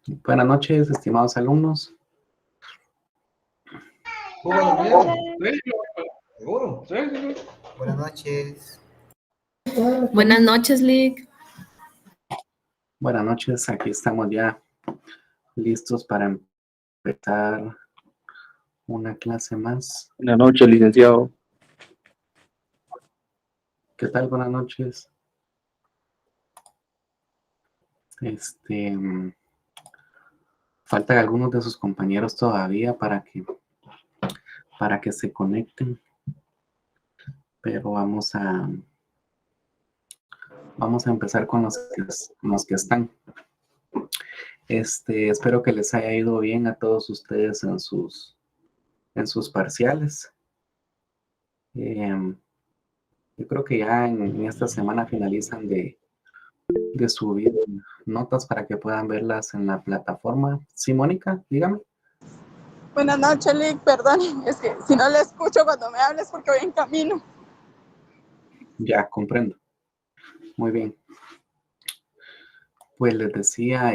Buenas noches, estimados alumnos. Buenas noches. ¿Seguro? Sí. Buenas noches. Buenas noches, Lick. Buenas noches, aquí estamos ya listos para empezar una clase más. Buenas noches, licenciado. ¿Qué tal? Buenas noches. Faltan algunos de sus compañeros todavía para que se conecten, pero vamos a empezar con los que están. Espero que les haya ido bien a todos ustedes en sus parciales. Yo creo que ya en esta semana finalizan de subir notas para que puedan verlas en la plataforma. Sí, Mónica, dígame. Buenas noches, Lick. Perdón, es que si no le escucho cuando me hables porque voy en camino. Ya, comprendo. Muy bien. Pues les decía,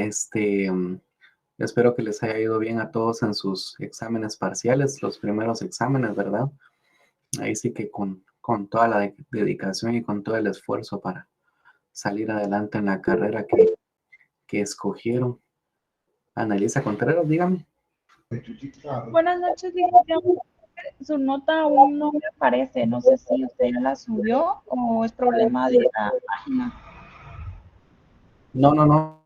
espero que les haya ido bien a todos en sus exámenes parciales, los primeros exámenes, ¿verdad? Ahí sí que con toda la dedicación y con todo el esfuerzo para salir adelante en la carrera que escogieron. Analisa Contreras, dígame. Buenas noches, licenciado. Su nota aún no me aparece. No sé si usted ya la subió o es problema de la página. No,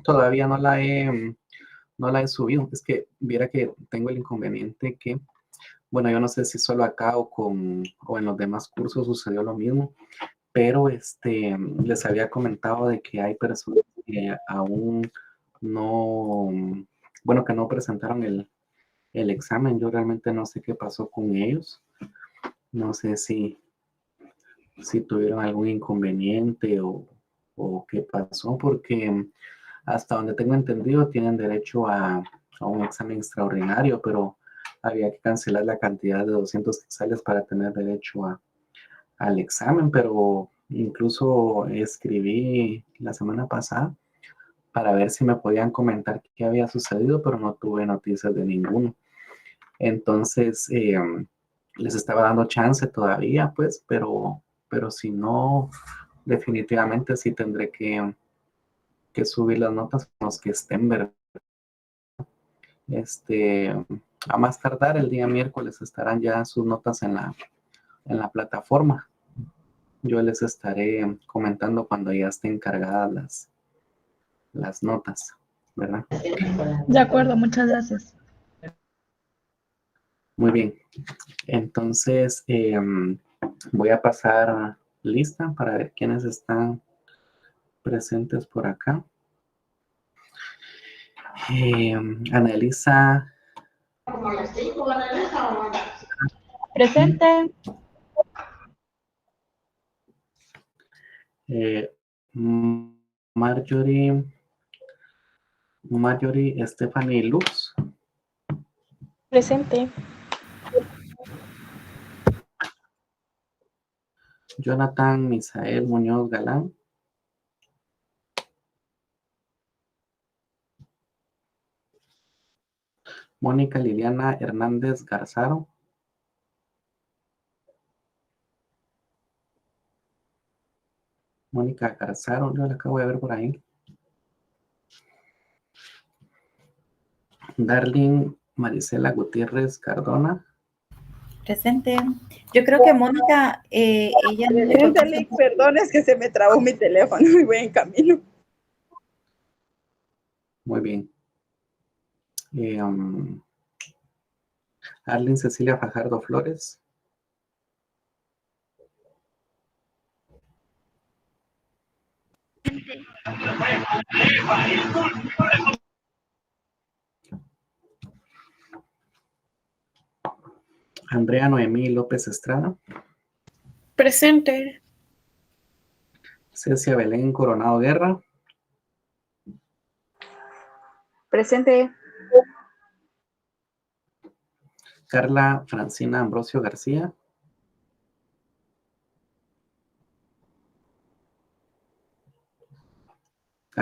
todavía no la he subido. Es que viera que tengo el inconveniente que, bueno, yo no sé si solo acá o en los demás cursos sucedió lo mismo, pero les había comentado de que hay personas que aún no, bueno, que no presentaron el examen. Yo realmente no sé qué pasó con ellos. No sé si tuvieron algún inconveniente o qué pasó, porque hasta donde tengo entendido tienen derecho a un examen extraordinario, pero había que cancelar la cantidad de 200 quetzales para tener derecho al examen, pero incluso escribí la semana pasada para ver si me podían comentar qué había sucedido, pero no tuve noticias de ninguno. Entonces, les estaba dando chance todavía, pues, pero si no, definitivamente sí tendré que subir las notas con los que estén, ¿verdad? A más tardar el día miércoles estarán ya sus notas en la plataforma. Yo les estaré comentando cuando ya estén cargadas las notas, ¿verdad? De acuerdo, muchas gracias. Muy bien. Entonces, voy a pasar lista para ver quiénes están presentes por acá. Analiza. Presente. Marjorie Stephanie Lux. Presente. Jonathan Misael Muñoz Galán. Mónica Liliana Hernández Garzaro. Mónica Garzaro, yo la acabo de ver por ahí. Darling Marisela Gutiérrez Cardona. Presente. Yo creo que Mónica, ella no le Presente, contesta. Lick. Perdón, es que se me trabó mi teléfono y voy en camino. Muy bien. Arlene Cecilia Fajardo Flores. Andrea Noemí López Estrada. Presente. Cecia Belén Coronado Guerra. Presente. Carla Francina Ambrosio García.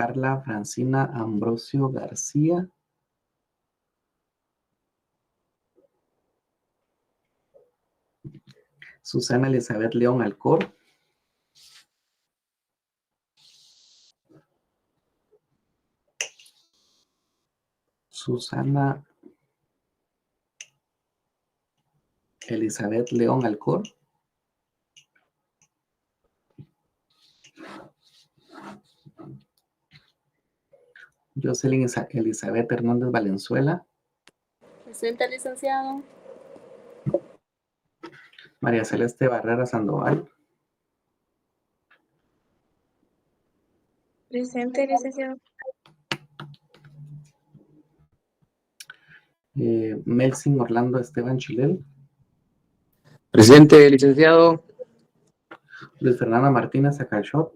Carla Francina Ambrosio García. Susana Elizabeth León Alcor. Susana Elizabeth León Alcor. Jocelyn Elizabeth Hernández Valenzuela. Presente, licenciado. María Celeste Barrera Sandoval. Presente, licenciado. Melsin Orlando Esteban Chilel. Presente, licenciado. Luis Fernando Martínez Acalshot.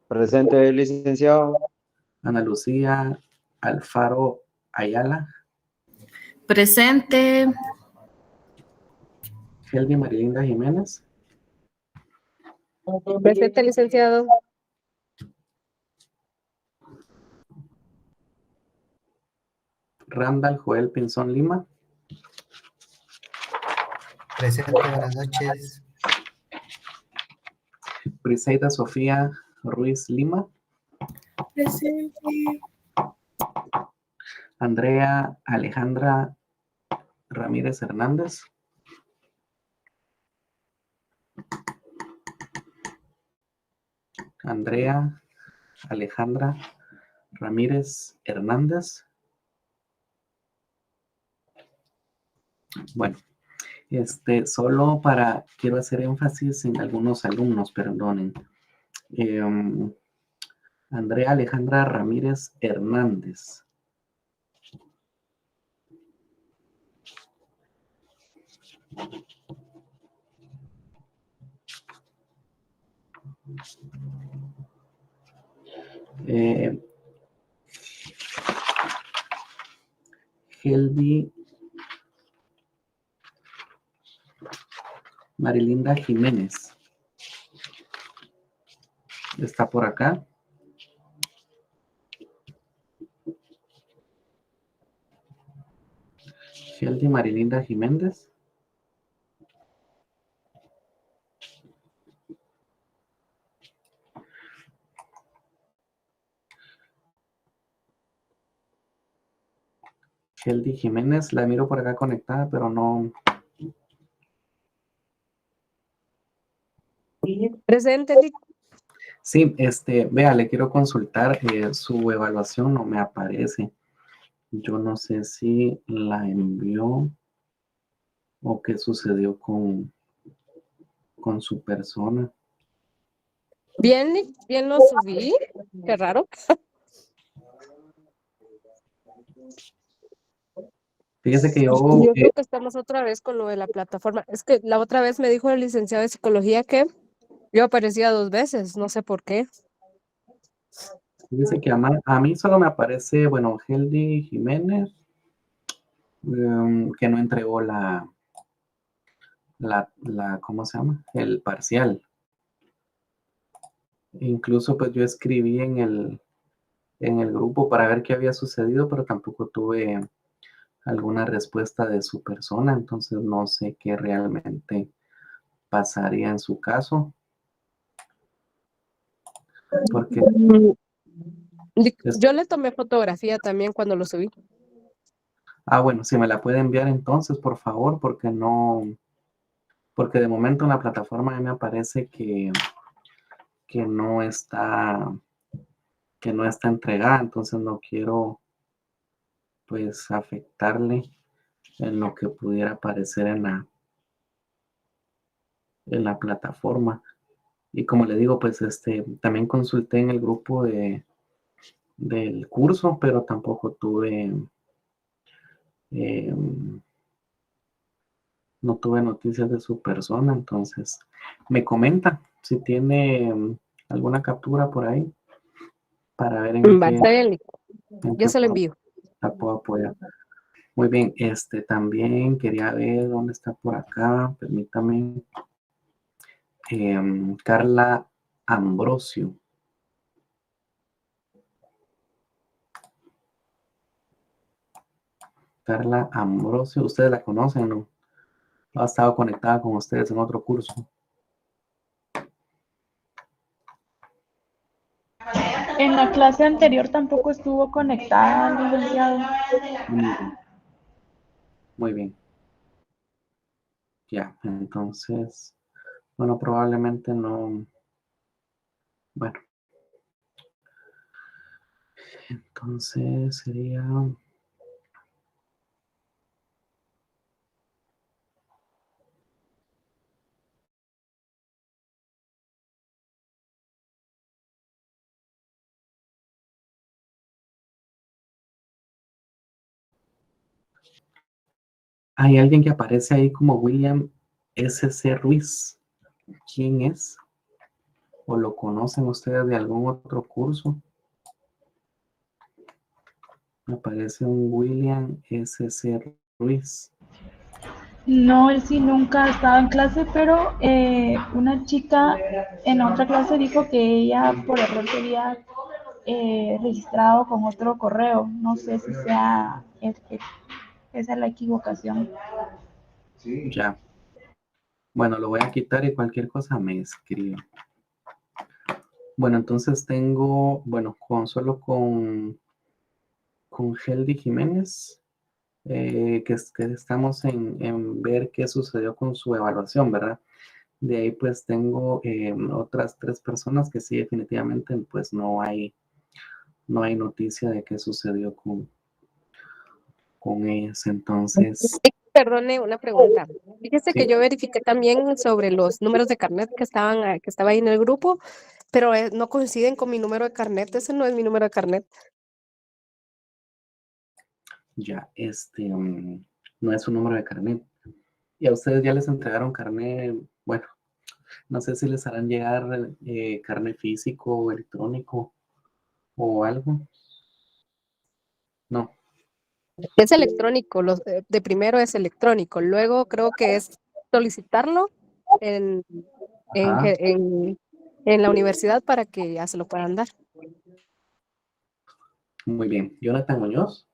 Presente, licenciado. Ana Lucía Alfaro Ayala. Presente. Helvi Marilinda Jiménez. Presente, licenciado. Randall Joel Pinzón Lima. Presente, buenas noches. Briseida Sofía Ruiz Lima. Presente. Andrea Alejandra Ramírez Hernández. Andrea Alejandra Ramírez Hernández. Bueno, solo quiero hacer énfasis en algunos alumnos, perdonen. Andrea Alejandra Ramírez Hernández. Helvi Marilinda Jiménez. Está por acá. Helvi Marilinda Jiménez. Heldi Jiménez, la miro por acá conectada, pero no. Presente, Sí, vea, le quiero consultar, su evaluación no me aparece. Yo no sé si la envió o qué sucedió con su persona. Bien, bien lo subí. Qué raro. Fíjese que yo creo que estamos otra vez con lo de la plataforma. Es que la otra vez me dijo el licenciado de psicología que yo aparecía 2 veces, no sé por qué. fíjese que a mí solo me aparece, bueno, Heldi Jiménez, que no entregó la, ¿cómo se llama? El parcial. Incluso pues yo escribí en el grupo para ver qué había sucedido, pero tampoco tuve alguna respuesta de su persona, entonces no sé qué realmente pasaría en su caso. Porque Yo le tomé fotografía también cuando lo subí. bueno, si me la puede enviar entonces, por favor, porque de momento en la plataforma me aparece que no está entregada, entonces no quiero pues afectarle en lo que pudiera aparecer en la plataforma. Y como le digo, pues también consulté en el grupo del curso, pero tampoco no tuve noticias de su persona, entonces me comenta si tiene alguna captura por ahí para ver en qué Yo se lo envío. la puedo apoyar. Muy bien, también quería ver dónde está por acá, permítame. Carla Ambrosio. Carla Ambrosio, ¿ustedes la conocen, no? ¿Ha estado conectada con ustedes en otro curso? En la clase anterior tampoco estuvo conectada, licenciado. Muy bien. Ya, entonces, bueno, probablemente no. Bueno, entonces sería... Hay alguien que aparece ahí como William S.C. Ruiz. ¿Quién es? ¿O lo conocen ustedes de algún otro curso? Me aparece un William S.C. Ruiz. No, él sí nunca ha estado en clase, pero una chica en otra clase dijo que ella por error se había registrado con otro correo. No sé si sea esa es la equivocación. Ya. Bueno, lo voy a quitar y cualquier cosa me escribe. Bueno, entonces tengo, bueno, solo con Heldy Jiménez, que estamos en ver qué sucedió con su evaluación, ¿verdad? De ahí pues tengo otras 3 personas que sí definitivamente pues no hay noticia de qué sucedió con ellas. Entonces, Perdone una pregunta. Fíjese que sí, yo verifiqué también sobre los números de carnet que estaba ahí en el grupo, pero no coinciden con mi número de carnet. Ese no es mi número de carnet. ya, no es su número de carnet. Y a ustedes ya les entregaron carnet, bueno, no sé si les harán llegar carnet físico o electrónico o algo. No, Es electrónico, de primero es electrónico, luego creo que es solicitarlo en, en, ajá, que- en, en la universidad para que ya se lo puedan dar. muy bien. Jonathan Muñoz.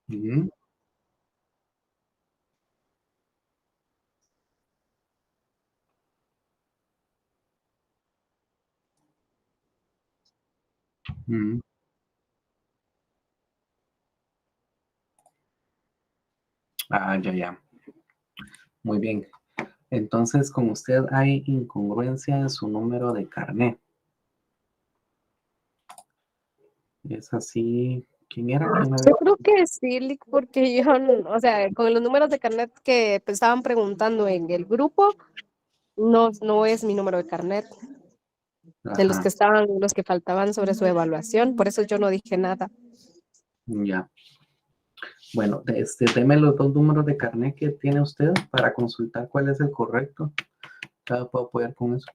Ujú, ujú. Ah, ya, ya. Muy bien. Entonces, con usted hay incongruencia en su número de carnet. Es así. ¿Quién era? ¿Quién me Yo había? creo que sí, Lick, porque yo, o sea, con los números de carnet que pues, estaban preguntando en el grupo, no es mi número de carnet, de Ajá, los que faltaban sobre su evaluación, por eso yo no dije nada. ya. Bueno, deme los 2 números de carnet que tiene usted para consultar cuál es el correcto. Cada puedo apoyar con eso.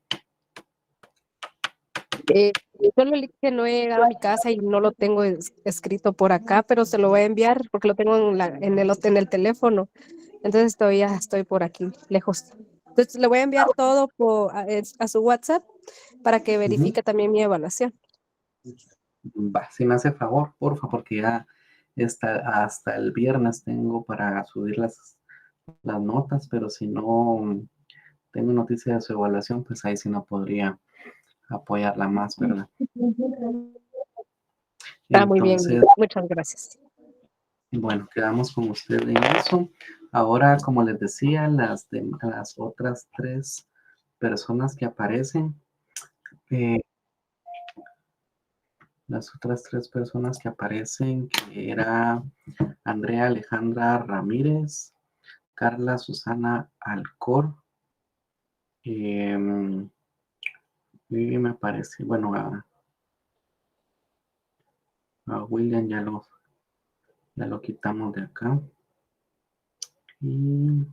Eh, Solo el que no he llegado a mi casa y no lo tengo escrito por acá, pero se lo voy a enviar porque lo tengo en el teléfono. Entonces todavía estoy por aquí, lejos. Entonces le voy a enviar todo a su WhatsApp para que Ujú. verifique también mi evaluación. Va, si me hace favor, porfa, porque ya hasta el viernes tengo para subir las notas, pero si no tengo noticia de su evaluación, pues ahí sí no podría apoyarla más, ¿verdad? Está muy bien, Entonces, muchas gracias. bueno, quedamos con usted en eso. Ahora, como les decía, las otras 3 personas que aparecen, eh, las otras 3 personas que aparecen, que era Andrea Alejandra Ramírez, Carla Susana Alcor, y me parece, bueno, a William ya lo quitamos de acá. Y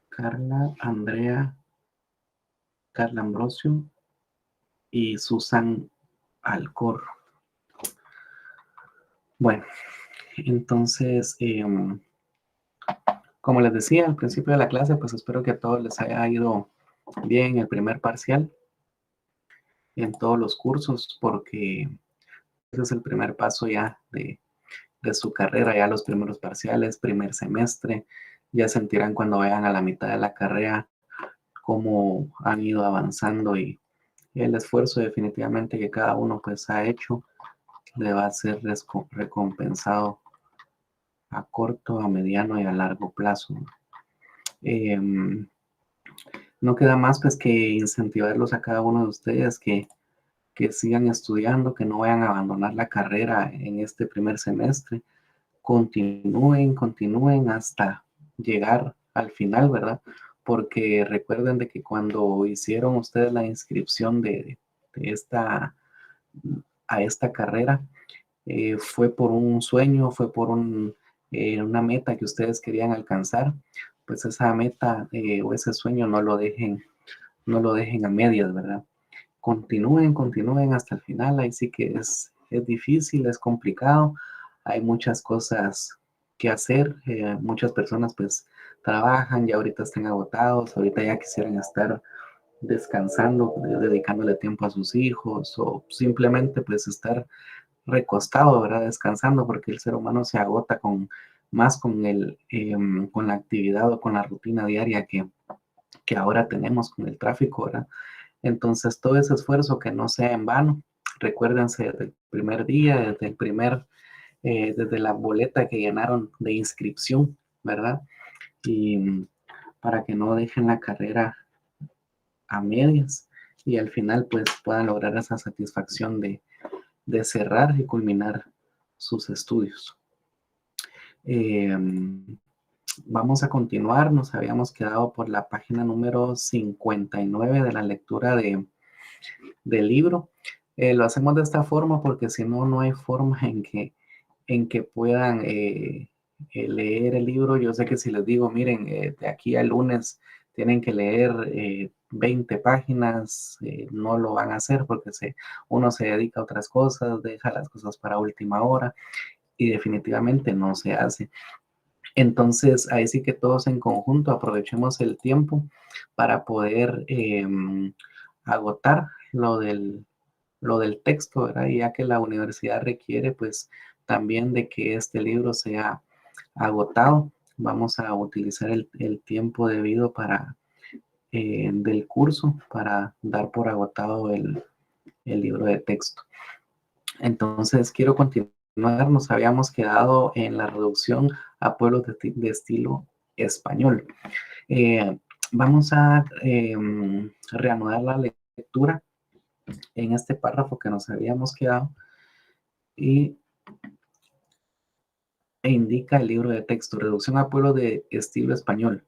Carla, Andrea, Carla Ambrosio y Susan Alcor. Bueno, entonces, Como les decía al principio de la clase, pues espero que a todos les haya ido bien el primer parcial en todos los cursos, porque ese es el primer paso ya de su carrera, ya los primeros parciales, primer semestre, ya sentirán cuando vayan a la mitad de la carrera cómo han ido avanzando y el esfuerzo definitivamente que cada uno pues ha hecho le va a ser recompensado a corto, a mediano y a largo plazo. No queda más pues que incentivarlos a cada uno de ustedes que sigan estudiando, que no vayan a abandonar la carrera en este primer semestre, continúen hasta llegar al final, ¿verdad? Porque recuerden de que cuando hicieron ustedes la inscripción a esta carrera, fue por un sueño, fue por una meta que ustedes querían alcanzar, pues esa meta o ese sueño no lo dejen a medias, ¿verdad? Continúen hasta el final. Ahí sí que es difícil, es complicado, hay muchas cosas que hacer, muchas personas pues trabajan, ya ahorita están agotados, ahorita ya quisieran estar descansando, dedicándole tiempo a sus hijos o simplemente pues estar recostado, ¿verdad? Descansando, porque el ser humano se agota más con la actividad o con la rutina diaria que ahora tenemos con el tráfico, ¿verdad? Entonces, todo ese esfuerzo que no sea en vano, recuérdense desde el primer día, desde la boleta que llenaron de inscripción, ¿verdad? Y para que no dejen la carrera a medias y al final pues puedan lograr esa satisfacción de cerrar y culminar sus estudios. Vamos a continuar, nos habíamos quedado por la página número 59 de la lectura del libro. Lo hacemos de esta forma porque si no, no hay forma en que puedan leer el libro. Yo sé que si les digo, miren, de aquí al lunes tienen que leer 20 páginas, no lo van a hacer porque uno se dedica a otras cosas, deja las cosas para última hora y definitivamente no se hace. Entonces, ahí sí que todos en conjunto aprovechemos el tiempo para poder agotar lo del texto, ¿verdad? Ya que la universidad requiere, pues, también de que este libro sea agotado. Vamos a utilizar el tiempo debido del curso para dar por agotado el libro de texto. Entonces, quiero continuar. Nos habíamos quedado en la reducción a pueblos de estilo español. Vamos a reanudar la lectura en este párrafo que nos habíamos quedado e indica el libro de texto, reducción a pueblos de estilo español.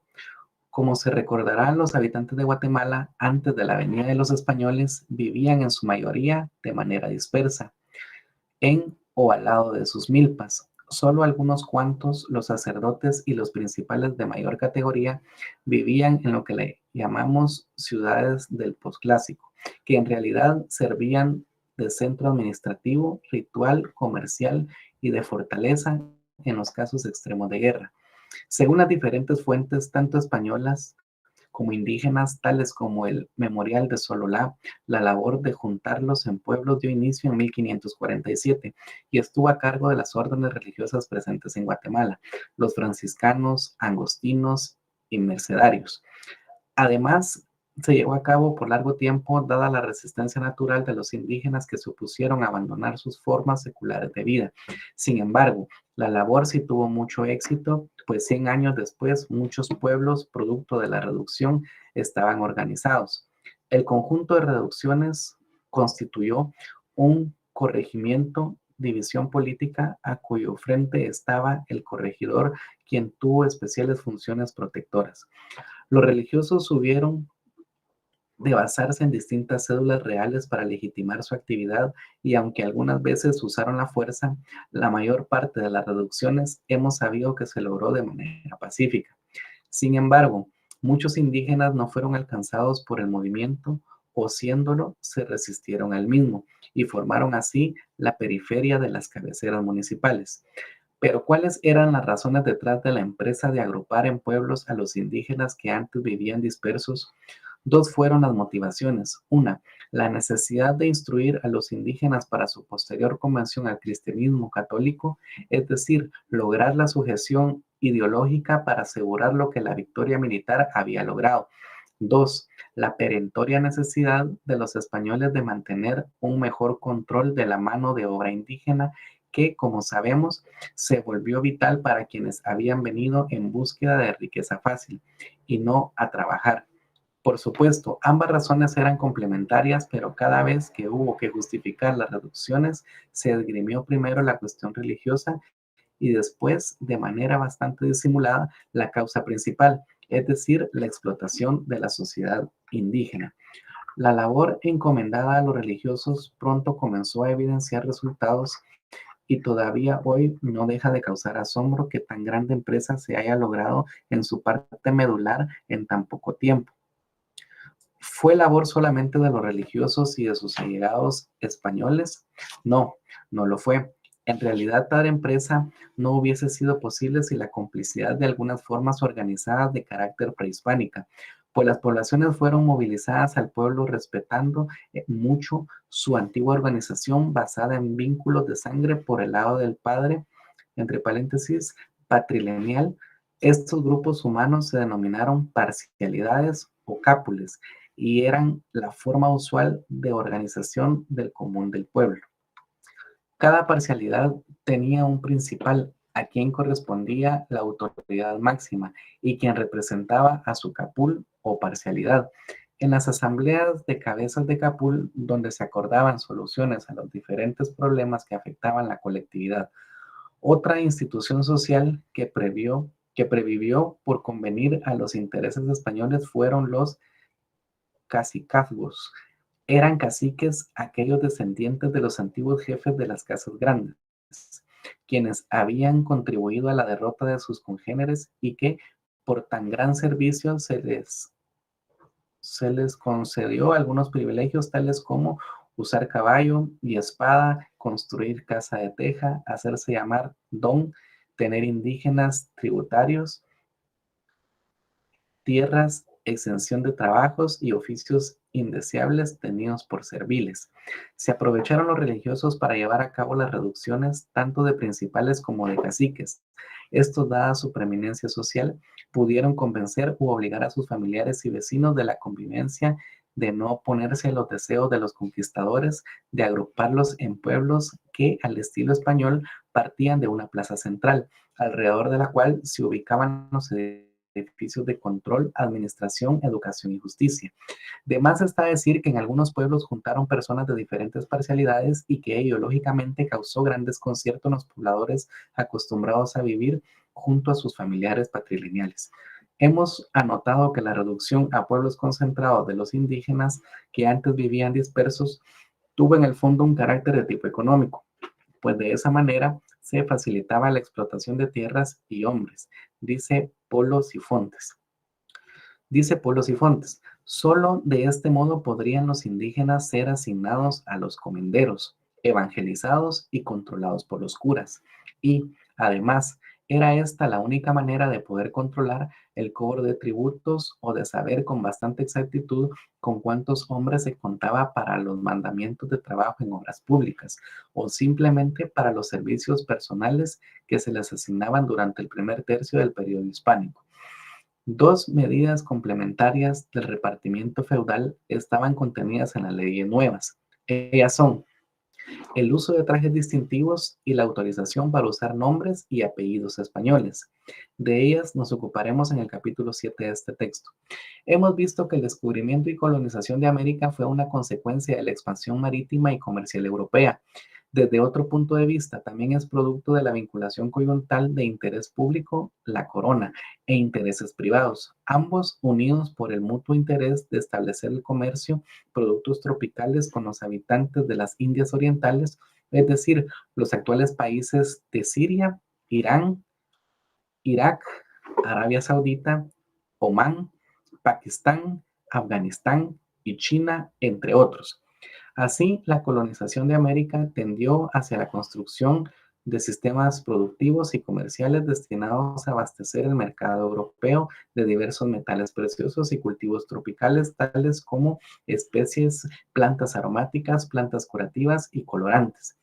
Como se recordarán, los habitantes de Guatemala, antes de la venida de los españoles, vivían en su mayoría de manera dispersa, en o al lado de sus milpas. Solo algunos cuantos, los sacerdotes y los principales de mayor categoría, vivían en lo que le llamamos ciudades del posclásico, que en realidad servían de centro administrativo, ritual, comercial y de fortaleza en los casos extremos de guerra. Según las diferentes fuentes, tanto españolas como indígenas, tales como el Memorial de Sololá, la labor de juntarlos en pueblos dio inicio en 1547 y estuvo a cargo de las órdenes religiosas presentes en Guatemala, los franciscanos, agostinos y mercedarios. Además, se llevó a cabo por largo tiempo, dada la resistencia natural de los indígenas que se opusieron a abandonar sus formas seculares de vida. Sin embargo, la labor sí tuvo mucho éxito, pues 100 años después, muchos pueblos, producto de la reducción, estaban organizados. El conjunto de reducciones constituyó un corregimiento, división política, a cuyo frente estaba el corregidor, quien tuvo especiales funciones protectoras. Los religiosos hubieron de basarse en distintas cédulas reales para legitimar su actividad y aunque algunas veces usaron la fuerza, la mayor parte de las reducciones hemos sabido que se logró de manera pacífica. Sin embargo, muchos indígenas no fueron alcanzados por el movimiento o siéndolo, se resistieron al mismo y formaron así la periferia de las cabeceras municipales. Pero ¿cuáles eran las razones detrás de la empresa de agrupar en pueblos a los indígenas que antes vivían dispersos? Dos fueron las motivaciones. Una, la necesidad de instruir a los indígenas para su posterior conversión al cristianismo católico, es decir, lograr la sujeción ideológica para asegurar lo que la victoria militar había logrado. Dos, la perentoria necesidad de los españoles de mantener un mejor control de la mano de obra indígena que, como sabemos, se volvió vital para quienes habían venido en búsqueda de riqueza fácil y no a trabajar. Por supuesto, ambas razones eran complementarias, pero cada vez que hubo que justificar las reducciones, se esgrimió primero la cuestión religiosa y después, de manera bastante disimulada, la causa principal, es decir, la explotación de la sociedad indígena. La labor encomendada a los religiosos pronto comenzó a evidenciar resultados y todavía hoy no deja de causar asombro que tan grande empresa se haya logrado en su parte medular en tan poco tiempo. ¿Fue labor solamente de los religiosos y de sus allegados españoles? No, no lo fue. En realidad, tal empresa no hubiese sido posible sin la complicidad de algunas formas organizadas de carácter prehispánica, pues las poblaciones fueron movilizadas al pueblo respetando mucho su antigua organización basada en vínculos de sangre por el lado del padre, entre paréntesis, patrilineal. Estos grupos humanos se denominaron parcialidades o cápules y eran la forma usual de organización del común del pueblo. Cada parcialidad tenía un principal a quien correspondía la autoridad máxima y quien representaba a su capul o parcialidad. En las asambleas de cabezas de capul, donde se acordaban soluciones a los diferentes problemas que afectaban la colectividad. Otra institución social que previvió por convenir a los intereses españoles fueron los cacicazgos. Eran caciques aquellos descendientes de los antiguos jefes de las casas grandes, quienes habían contribuido a la derrota de sus congéneres y que por tan gran servicio se les concedió algunos privilegios tales como usar caballo y espada, construir casa de teja, hacerse llamar don, tener indígenas tributarios, tierras, exención de trabajos y oficios indeseables tenidos por serviles. Se aprovecharon los religiosos para llevar a cabo las reducciones tanto de principales como de caciques. Estos, dada su preeminencia social, pudieron convencer u obligar a sus familiares y vecinos de la convivencia, de no oponerse a los deseos de los conquistadores, de agruparlos en pueblos que, al estilo español, partían de una plaza central, alrededor de la cual se ubicaban los edificios de control, administración, educación y justicia. De más está decir que en algunos pueblos juntaron personas de diferentes parcialidades y que ideológicamente causó gran desconcierto en los pobladores acostumbrados a vivir junto a sus familiares patrilineales. Hemos anotado que la reducción a pueblos concentrados de los indígenas que antes vivían dispersos tuvo en el fondo un carácter de tipo económico, pues de esa manera se facilitaba la explotación de tierras y hombres, dice Polos y Fontes. Solo de este modo podrían los indígenas ser asignados a los comenderos, evangelizados y controlados por los curas. Y, además, era esta la única manera de poder controlar el cobro de tributos o de saber con bastante exactitud con cuántos hombres se contaba para los mandamientos de trabajo en obras públicas o simplemente para los servicios personales que se les asignaban durante el primer tercio del periodo hispánico. Dos medidas complementarias del repartimiento feudal estaban contenidas en las leyes nuevas. Ellas son el uso de trajes distintivos y la autorización para usar nombres y apellidos españoles. De ellas nos ocuparemos en el capítulo 7 de este texto. Hemos visto que el descubrimiento y colonización de América fue una consecuencia de la expansión marítima y comercial europea. Desde otro punto de vista, también es producto de la vinculación coyuntural de interés público, la corona, e intereses privados, ambos unidos por el mutuo interés de establecer el comercio, productos tropicales con los habitantes de las Indias Orientales, es decir, los actuales países de Siria, Irán, Irak, Arabia Saudita, Omán, Pakistán, Afganistán y China, entre otros. Así, la colonización de América tendió hacia la construcción de sistemas productivos y comerciales destinados a abastecer el mercado europeo de diversos metales preciosos y cultivos tropicales, tales como especies, plantas aromáticas, plantas curativas y colorantes.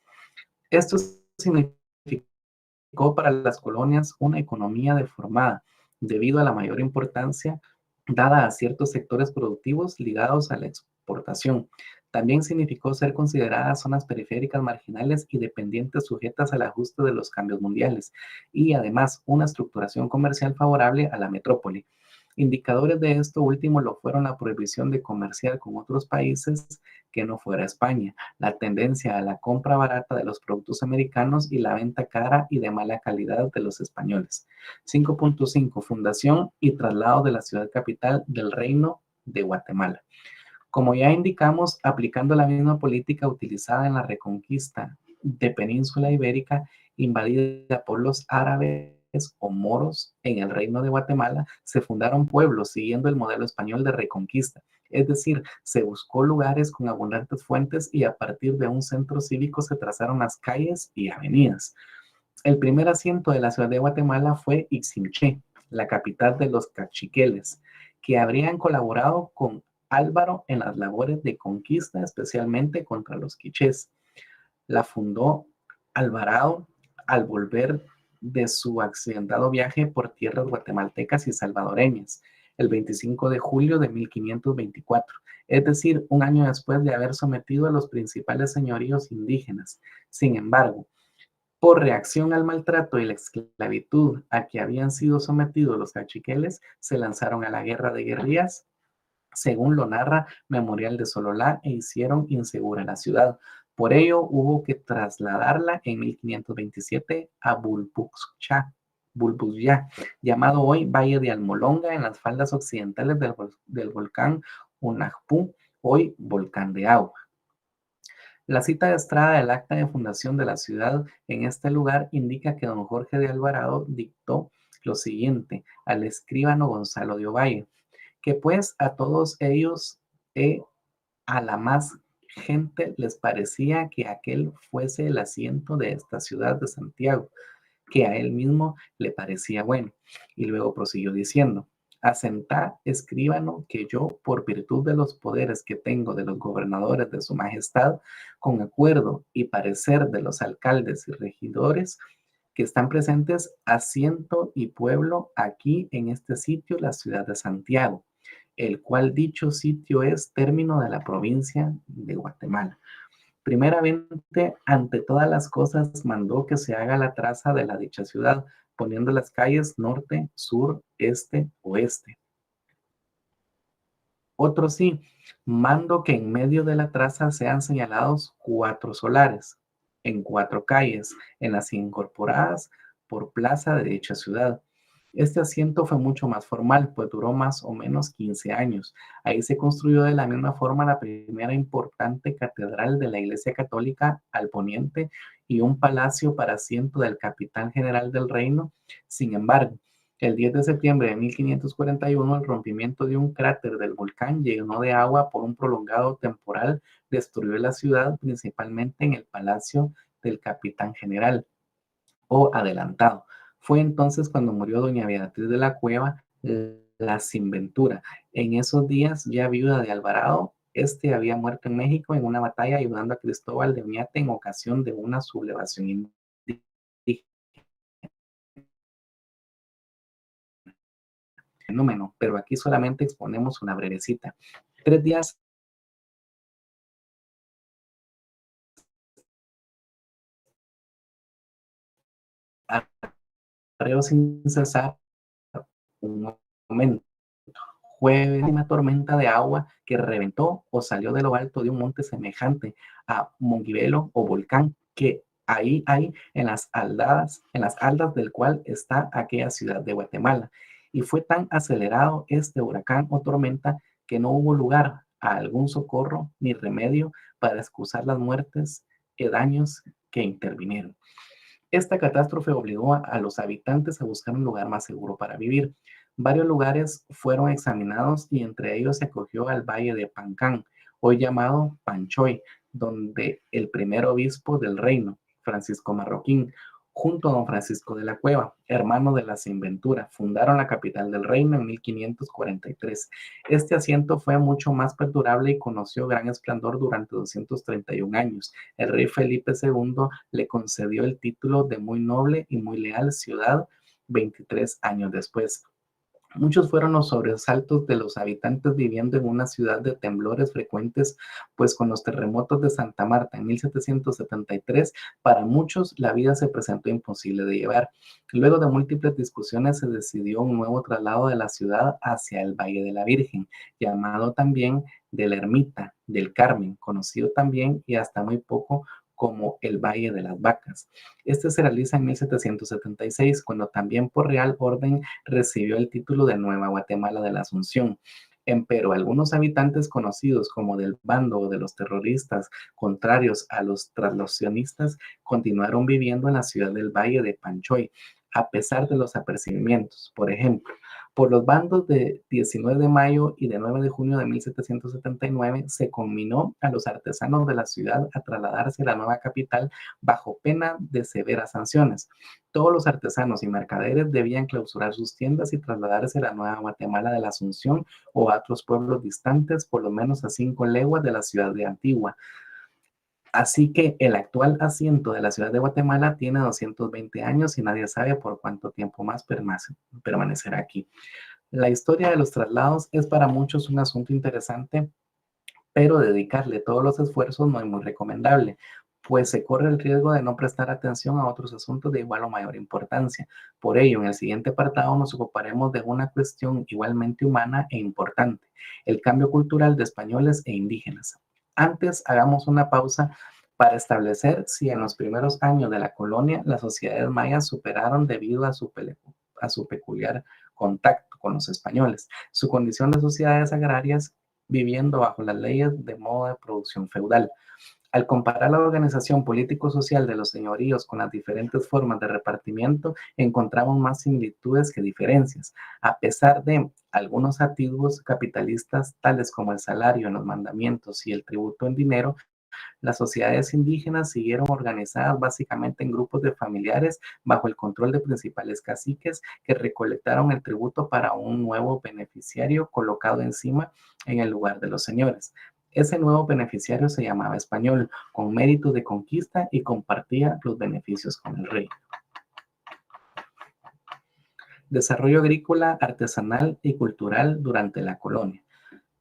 Esto significó para las colonias una economía deformada debido a la mayor importancia dada a ciertos sectores productivos ligados a la exportación. También significó ser consideradas zonas periféricas marginales y dependientes sujetas al ajuste de los cambios mundiales y además una estructuración comercial favorable a la metrópoli. Indicadores de esto último lo fueron la prohibición de comerciar con otros países que no fuera España, la tendencia a la compra barata de los productos americanos y la venta cara y de mala calidad de los españoles. 5.5. Fundación y traslado de la ciudad capital del Reino de Guatemala. Como ya indicamos, aplicando la misma política utilizada en la reconquista de Península Ibérica invadida por los árabes o moros en el Reino de Guatemala, se fundaron pueblos siguiendo el modelo español de reconquista. Es decir, se buscó lugares con abundantes fuentes y a partir de un centro cívico se trazaron las calles y avenidas. El primer asiento de la ciudad de Guatemala fue Iximché, la capital de los cachiqueles, que habrían colaborado con Álvaro en las labores de conquista, especialmente contra los quichés. La fundó Alvarado al volver de su accidentado viaje por tierras guatemaltecas y salvadoreñas, el 25 de julio de 1524, es decir, un año después de haber sometido a los principales señoríos indígenas. Sin embargo, por reacción al maltrato y la esclavitud a que habían sido sometidos los cachiqueles, se lanzaron a la guerra de guerrillas, según lo narra Memorial de Sololá, e hicieron insegura la ciudad. Por ello, hubo que trasladarla en 1527 a Bulbuxyá, llamado hoy Valle de Almolonga, en las faldas occidentales del volcán Unajpú, hoy Volcán de Agua. La cita de Estrada del acta de fundación de la ciudad en este lugar indica que don Jorge de Alvarado dictó lo siguiente al escribano Gonzalo de Ovalle, que pues a todos ellos a la más gente les parecía que aquel fuese el asiento de esta ciudad de Santiago, que a él mismo le parecía bueno. Y luego prosiguió diciendo: asentá, escribano, que yo, por virtud de los poderes que tengo de los gobernadores de su majestad, con acuerdo y parecer de los alcaldes y regidores que están presentes, asiento y pueblo aquí en este sitio, la ciudad de Santiago, el cual dicho sitio es término de la provincia de Guatemala. Primeramente, ante todas las cosas, mandó que se haga la traza de la dicha ciudad, poniendo las calles norte, sur, este, oeste. Otro sí, mando que en medio de la traza sean señalados 4 solares, en 4 calles, en las incorporadas por plaza de dicha ciudad. Este asiento fue mucho más formal, pues duró más o menos 15 años. Ahí se construyó de la misma forma la primera importante catedral de la Iglesia Católica al poniente y un palacio para asiento del capitán general del reino. Sin embargo, el 10 de septiembre de 1541, el rompimiento de un cráter del volcán llenó de agua por un prolongado temporal, destruyó la ciudad, principalmente en el palacio del capitán general o adelantado. Fue entonces cuando murió doña Beatriz de la Cueva, la Sinventura. En esos días, ya viuda de Alvarado, este había muerto en México en una batalla ayudando a Cristóbal de Oñate en ocasión de una sublevación indígena. Fenómeno, pero aquí solamente exponemos una breve cita. 3 días arreo sin cesar un momento. Fue una tormenta de agua que reventó o salió de lo alto de un monte semejante a Monguivelo o volcán que ahí hay en las aldas del cual está aquella ciudad de Guatemala. Y fue tan acelerado este huracán o tormenta que no hubo lugar a algún socorro ni remedio para excusar las muertes y daños que intervinieron. Esta catástrofe obligó a los habitantes a buscar un lugar más seguro para vivir. Varios lugares fueron examinados y entre ellos se acogió al valle de Pancán, hoy llamado Panchoy, donde el primer obispo del reino, Francisco Marroquín, junto a don Francisco de la Cueva, hermano de la Sinventura, fundaron la capital del reino en 1543. Este asiento fue mucho más perdurable y conoció gran esplendor durante 231 años. El rey Felipe II le concedió el título de muy noble y muy leal ciudad 23 años después. Muchos fueron los sobresaltos de los habitantes viviendo en una ciudad de temblores frecuentes, pues con los terremotos de Santa Marta en 1773, para muchos la vida se presentó imposible de llevar. Luego de múltiples discusiones se decidió un nuevo traslado de la ciudad hacia el Valle de la Virgen, llamado también de la Ermita del Carmen, conocido también y hasta muy poco como el Valle de las Vacas. Este se realiza en 1776, cuando también por real orden recibió el título de Nueva Guatemala de la Asunción. Empero, algunos habitantes conocidos como del bando o de los terroristas contrarios a los traslacionistas continuaron viviendo en la ciudad del Valle de Panchoy, a pesar de los apercibimientos. Por ejemplo, por los bandos de 19 de mayo y de 9 de junio de 1779 se conminó a los artesanos de la ciudad a trasladarse a la nueva capital bajo pena de severas sanciones. Todos los artesanos y mercaderes debían clausurar sus tiendas y trasladarse a la Nueva Guatemala de la Asunción o a otros pueblos distantes, por lo menos a 5 leguas de la ciudad de Antigua. Así que el actual asiento de la ciudad de Guatemala tiene 220 años y nadie sabe por cuánto tiempo más permanecerá aquí. La historia de los traslados es para muchos un asunto interesante, pero dedicarle todos los esfuerzos no es muy recomendable, pues se corre el riesgo de no prestar atención a otros asuntos de igual o mayor importancia. Por ello, en el siguiente apartado nos ocuparemos de una cuestión igualmente humana e importante: el cambio cultural de españoles e indígenas. Antes, hagamos una pausa para establecer si en los primeros años de la colonia las sociedades mayas superaron debido a su peculiar contacto con los españoles, su condición de sociedades agrarias viviendo bajo las leyes de modo de producción feudal. Al comparar la organización político-social de los señoríos con las diferentes formas de repartimiento, encontramos más similitudes que diferencias. A pesar de algunos atisbos capitalistas, tales como el salario en los mandamientos y el tributo en dinero, las sociedades indígenas siguieron organizadas básicamente en grupos de familiares bajo el control de principales caciques que recolectaron el tributo para un nuevo beneficiario colocado encima en el lugar de los señores. Ese nuevo beneficiario se llamaba español, con mérito de conquista, y compartía los beneficios con el rey. Desarrollo agrícola, artesanal y cultural durante la colonia.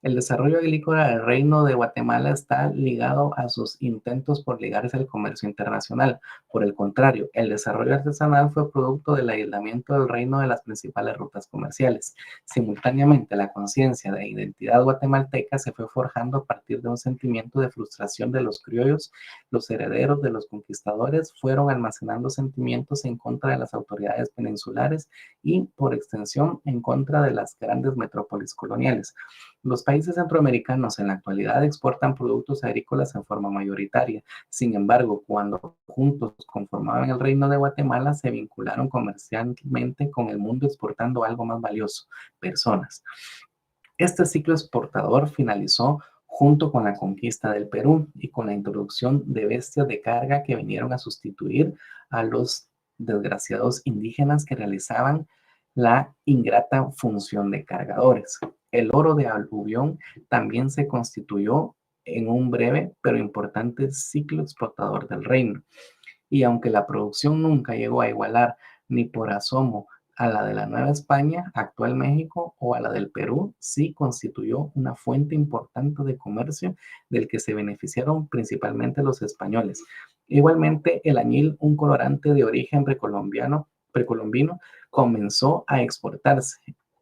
El desarrollo agrícola del Reino de Guatemala está ligado a sus intentos por ligarse al comercio internacional. Por el contrario, el desarrollo artesanal fue producto del aislamiento del reino de las principales rutas comerciales. Simultáneamente, la conciencia de identidad guatemalteca se fue forjando a partir de un sentimiento de frustración de los criollos. Los herederos de los conquistadores fueron almacenando sentimientos en contra de las autoridades peninsulares y, por extensión, en contra de las grandes metrópolis coloniales. Los países centroamericanos en la actualidad exportan productos agrícolas en forma mayoritaria. Sin embargo, cuando juntos conformaban el Reino de Guatemala, se vincularon comercialmente con el mundo exportando algo más valioso: personas. Este ciclo exportador finalizó junto con la conquista del Perú y con la introducción de bestias de carga que vinieron a sustituir a los desgraciados indígenas que realizaban la ingrata función de cargadores. El oro de aluvión también se constituyó en un breve pero importante ciclo exportador del reino. Y aunque la producción nunca llegó a igualar ni por asomo a la de la Nueva España, actual México, o a la del Perú, sí constituyó una fuente importante de comercio del que se beneficiaron principalmente los españoles. Igualmente, el añil, un colorante de origen precolombino, comenzó a exportarse.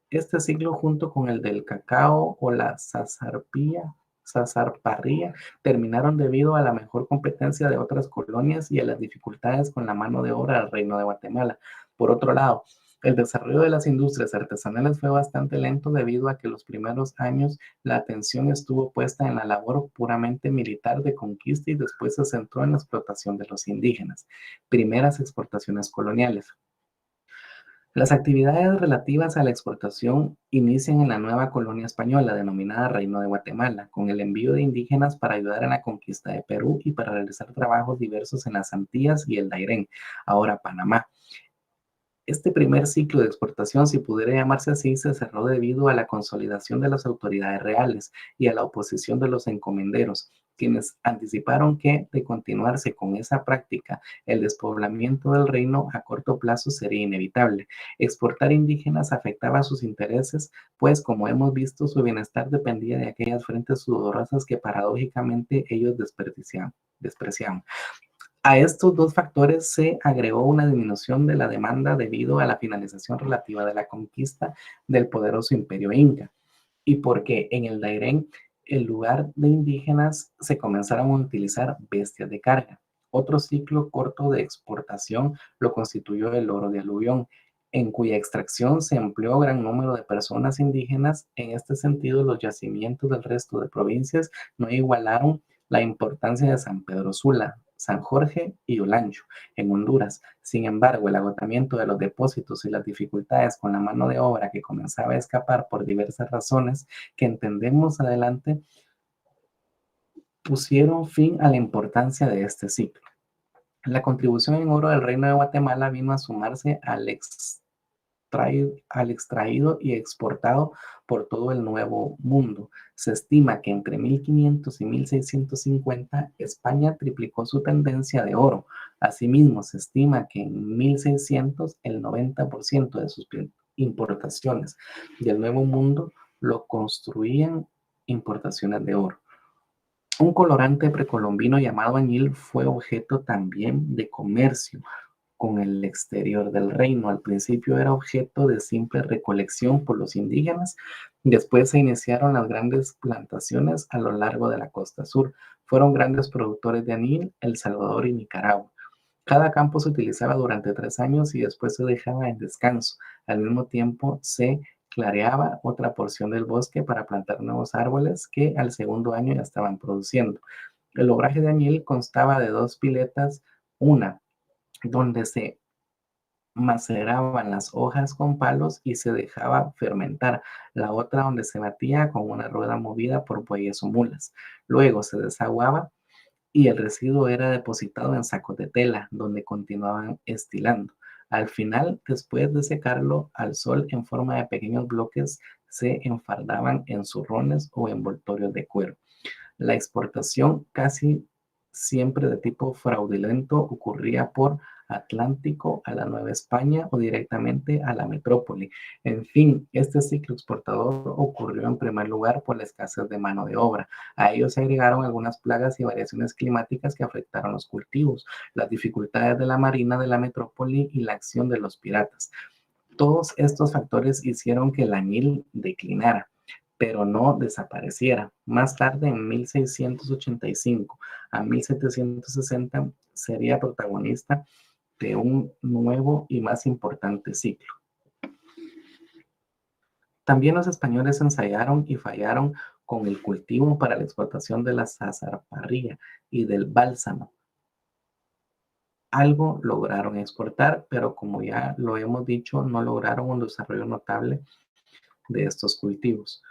Este siglo, junto con el del cacao o la zarzaparrilla, terminaron debido a la mejor competencia de otras colonias y a las dificultades con la mano de obra del Reino de Guatemala. Por otro lado, el desarrollo de las industrias artesanales fue bastante lento debido a que los primeros años la atención estuvo puesta en la labor puramente militar de conquista y después se centró en la explotación de los indígenas. Primeras exportaciones coloniales. Las actividades relativas a la exportación inician en la nueva colonia española denominada Reino de Guatemala, con el envío de indígenas para ayudar en la conquista de Perú y para realizar trabajos diversos en las Antillas y el Dairén, ahora Panamá. Este primer ciclo de exportación, si pudiera llamarse así, se cerró debido a la consolidación de las autoridades reales y a la oposición de los encomenderos, quienes anticiparon que, de continuarse con esa práctica, el despoblamiento del reino a corto plazo sería inevitable. Exportar indígenas afectaba sus intereses, pues, como hemos visto, su bienestar dependía de aquellas frentes sudorosas que paradójicamente ellos despreciaban. A estos dos factores se agregó una disminución de la demanda debido a la finalización relativa de la conquista del poderoso imperio inca, y porque en el Dairén, en lugar de indígenas, se comenzaron a utilizar bestias de carga. Otro ciclo corto de exportación lo constituyó el oro de aluvión, en cuya extracción se empleó gran número de personas indígenas. En este sentido, los yacimientos del resto de provincias no igualaron la importancia de San Pedro Sula, San Jorge y Olancho, en Honduras. Sin embargo, el agotamiento de los depósitos y las dificultades con la mano de obra que comenzaba a escapar por diversas razones que entendemos adelante, pusieron fin a la importancia de este ciclo. La contribución en oro del Reino de Guatemala vino a sumarse al extraído y exportado por todo el Nuevo Mundo. Se estima que entre 1500 y 1650 España triplicó su tendencia de oro. Asimismo, se estima que en 1600 el 90% de sus importaciones del Nuevo Mundo lo construían importaciones de oro. Un colorante precolombino llamado añil fue objeto también de comercio con el exterior del reino. Al principio era objeto de simple recolección por los indígenas. Después se iniciaron las grandes plantaciones a lo largo de la costa sur. Fueron grandes productores de añil El Salvador y Nicaragua. Cada campo se utilizaba durante 3 años y después se dejaba en descanso. Al mismo tiempo se clareaba otra porción del bosque para plantar nuevos árboles que al segundo año ya estaban produciendo. El obraje de añil constaba de 2 piletas, una donde se maceraban las hojas con palos y se dejaba fermentar, la otra donde se batía con una rueda movida por bueyes o mulas. Luego se desaguaba y el residuo era depositado en sacos de tela, donde continuaban estilando. Al final, después de secarlo al sol en forma de pequeños bloques, se enfardaban en zurrones o envoltorios de cuero. La exportación, casi siempre de tipo fraudulento, ocurría por Atlántico a la Nueva España o directamente a la metrópoli. En fin, este ciclo exportador ocurrió en primer lugar por la escasez de mano de obra. A ello se agregaron algunas plagas y variaciones climáticas que afectaron los cultivos, las dificultades de la marina de la metrópoli y la acción de los piratas. Todos estos factores hicieron que el añil declinara, pero no desapareciera. Más tarde, en 1685 a 1760, sería protagonista de un nuevo y más importante ciclo. También los españoles ensayaron y fallaron con el cultivo para la exportación de la zarzaparrilla y del bálsamo. Algo lograron exportar, pero como ya lo hemos dicho, no lograron un desarrollo notable de estos cultivos.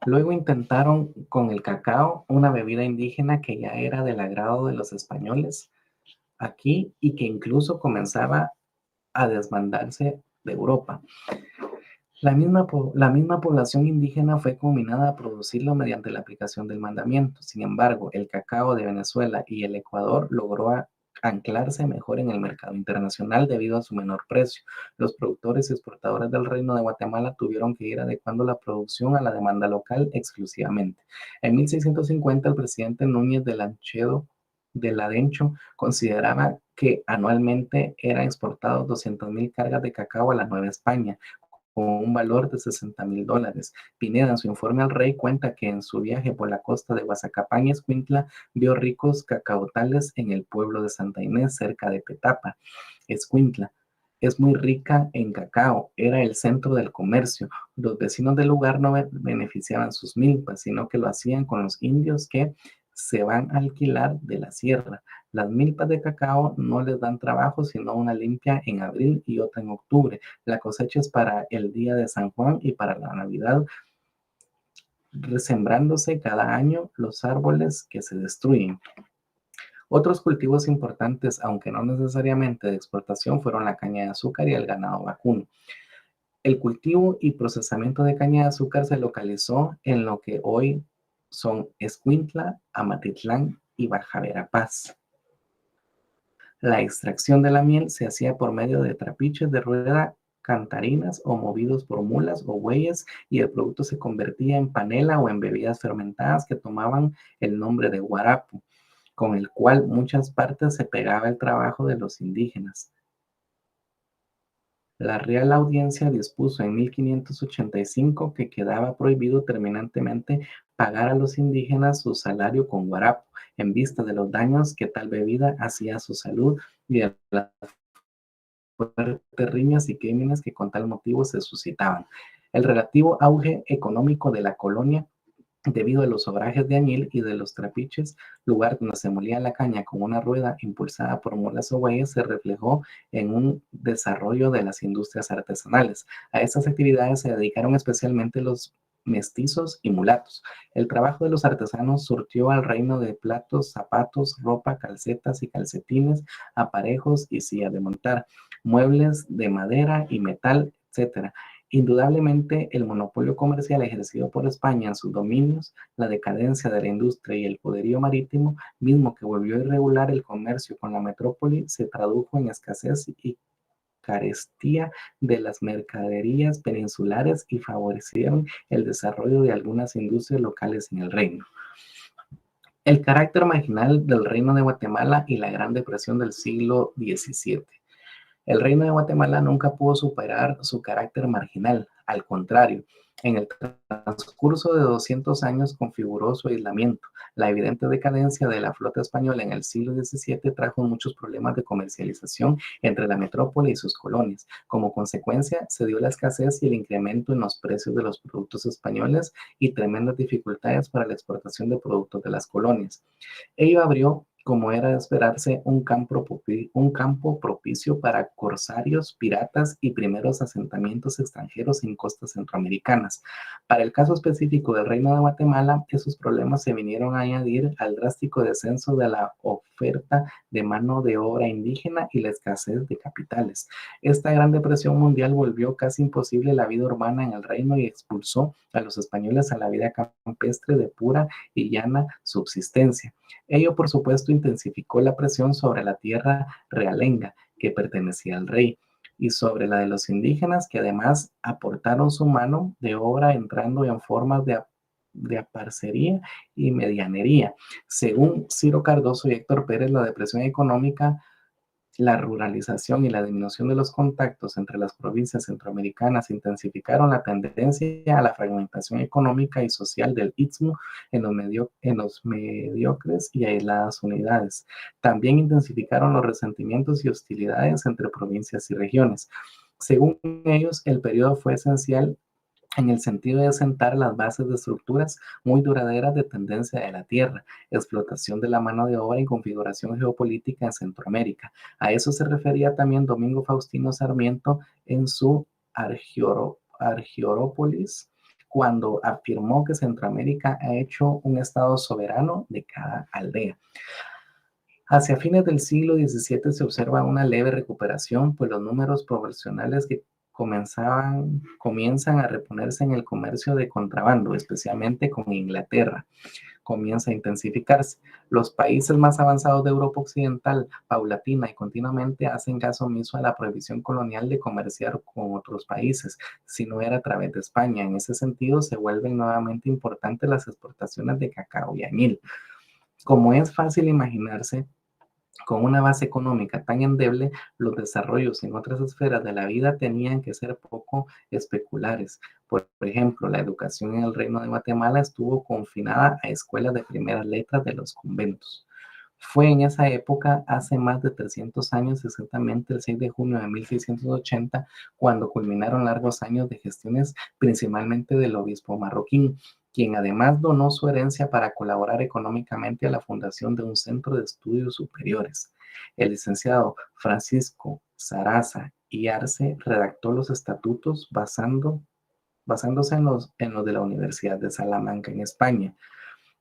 Luego intentaron con el cacao, una bebida indígena que ya era del agrado de los españoles aquí y que incluso comenzaba a desmandarse de Europa. La misma población indígena fue combinada a producirlo mediante la aplicación del mandamiento. Sin embargo, el cacao de Venezuela y el Ecuador logró anclarse mejor en el mercado internacional debido a su menor precio. Los productores y exportadores del Reino de Guatemala tuvieron que ir adecuando la producción a la demanda local exclusivamente. En 1650, el presidente Núñez de Ladencho consideraba que anualmente eran exportados 200,000 cargas de cacao a la Nueva España, con un valor de $60,000. Pineda, en su informe al rey, cuenta que en su viaje por la costa de Guazacapán y Escuintla, vio ricos cacautales en el pueblo de Santa Inés, cerca de Petapa. Escuintla es muy rica en cacao, era el centro del comercio. Los vecinos del lugar no beneficiaban sus milpas, sino que lo hacían con los indios que se van a alquilar de la sierra. Las milpas de cacao no les dan trabajo, sino una limpia en abril y otra en octubre. La cosecha es para el día de San Juan y para la Navidad, resembrándose cada año los árboles que se destruyen. Otros cultivos importantes, aunque no necesariamente de exportación, fueron la caña de azúcar y el ganado vacuno. El cultivo y procesamiento de caña de azúcar se localizó en lo que hoy son Escuintla, Amatitlán y Baja Verapaz. La extracción de la miel se hacía por medio de trapiches de rueda, cantarinas o movidos por mulas o bueyes, y el producto se convertía en panela o en bebidas fermentadas que tomaban el nombre de guarapo, con el cual muchas partes se pegaba el trabajo de los indígenas. La Real Audiencia dispuso en 1585 que quedaba prohibido terminantemente pagar a los indígenas su salario con guarapo, en vista de los daños que tal bebida hacía a su salud y de las fuertes riñas y crímenes que con tal motivo se suscitaban. El relativo auge económico de la colonia, debido a los obrajes de añil y de los trapiches, lugar donde se molía la caña con una rueda impulsada por mulas o bueyes, se reflejó en un desarrollo de las industrias artesanales. A estas actividades se dedicaron especialmente los mestizos y mulatos. El trabajo de los artesanos surtió al reino de platos, zapatos, ropa, calcetas y calcetines, aparejos y silla de montar, muebles de madera y metal, etc. Indudablemente, el monopolio comercial ejercido por España en sus dominios, la decadencia de la industria y el poderío marítimo, mismo que volvió irregular el comercio con la metrópoli, se tradujo en escasez y carestía de las mercaderías peninsulares y favorecieron el desarrollo de algunas industrias locales en el reino. El carácter marginal del Reino de Guatemala y la Gran Depresión del siglo XVII. El Reino de Guatemala nunca pudo superar su carácter marginal. Al contrario, en el transcurso de 200 años configuró su aislamiento. La evidente decadencia de la flota española en el siglo XVII trajo muchos problemas de comercialización entre la metrópoli y sus colonias. Como consecuencia, se dio la escasez y el incremento en los precios de los productos españoles y tremendas dificultades para la exportación de productos de las colonias. Ello abrió, como era de esperarse, un campo propicio para corsarios, piratas y primeros asentamientos extranjeros en costas centroamericanas. Para el caso específico del Reino de Guatemala, esos problemas se vinieron a añadir al drástico descenso de la oferta de mano de obra indígena y la escasez de capitales. Esta gran depresión mundial volvió casi imposible la vida urbana en el reino y expulsó a los españoles a la vida campestre de pura y llana subsistencia. Ello, por supuesto, intensificó la presión sobre la tierra realenga, que pertenecía al rey, y sobre la de los indígenas, que además aportaron su mano de obra entrando en formas de aparcería y medianería. Según Ciro Cardoso y Héctor Pérez, la depresión económica, la ruralización y la disminución de los contactos entre las provincias centroamericanas intensificaron la tendencia a la fragmentación económica y social del istmo en los mediocres y aisladas unidades. También intensificaron los resentimientos y hostilidades entre provincias y regiones. Según ellos, el periodo fue esencial en el sentido de sentar las bases de estructuras muy duraderas de tendencia de la tierra, explotación de la mano de obra y configuración geopolítica en Centroamérica. A eso se refería también Domingo Faustino Sarmiento en su Argiorópolis, cuando afirmó que Centroamérica ha hecho un estado soberano de cada aldea. Hacia fines del siglo XVII se observa una leve recuperación, pues los números proporcionales que comienzan a reponerse en el comercio de contrabando, especialmente con Inglaterra, comienza a intensificarse. Los países más avanzados de Europa Occidental, paulatina y continuamente, hacen caso omiso a la prohibición colonial de comerciar con otros países, si no era a través de España. En ese sentido, se vuelven nuevamente importantes las exportaciones de cacao y añil. Como es fácil imaginarse, con una base económica tan endeble, los desarrollos en otras esferas de la vida tenían que ser poco especulares. Por ejemplo, la educación en el Reino de Guatemala estuvo confinada a escuelas de primeras letras de los conventos. Fue en esa época, hace más de 300 años, exactamente el 6 de junio de 1680, cuando culminaron largos años de gestiones, principalmente del obispo marroquín, quien además donó su herencia para colaborar económicamente a la fundación de un centro de estudios superiores. El licenciado Francisco Sarasa y Arce redactó los estatutos basándose en los de la Universidad de Salamanca en España.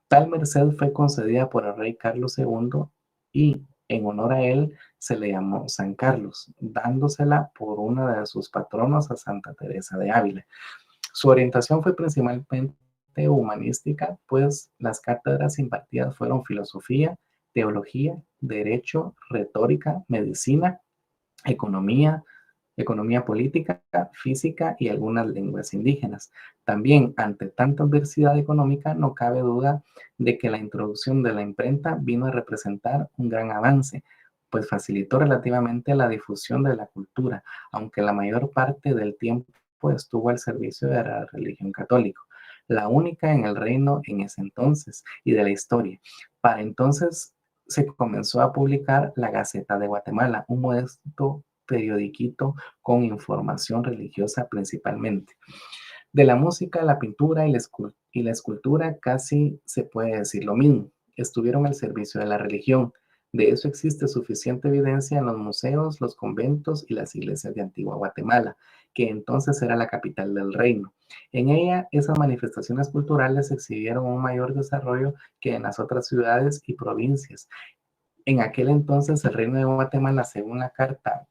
Tal merced fue concedida por el rey Carlos II y en honor a él se le llamó San Carlos, dándosela por una de sus patronos a Santa Teresa de Ávila. Su orientación fue principalmente humanística, pues las cátedras impartidas fueron filosofía, teología, derecho, retórica, medicina, economía política, física y algunas lenguas indígenas. También, ante tanta adversidad económica, no cabe duda de que la introducción de la imprenta vino a representar un gran avance, pues facilitó relativamente la difusión de la cultura, aunque la mayor parte del tiempo estuvo al servicio de la religión católica, la única en el reino en ese entonces y de la historia. Para entonces se comenzó a publicar la Gaceta de Guatemala, un modesto periodiquito con información religiosa principalmente. De la música, la pintura y la escultura casi se puede decir lo mismo. Estuvieron al servicio de la religión. De eso existe suficiente evidencia en los museos, los conventos y las iglesias de Antigua Guatemala, que entonces era la capital del reino. En ella, esas manifestaciones culturales exhibieron un mayor desarrollo que en las otras ciudades y provincias. En aquel entonces, el reino de Guatemala, según la carta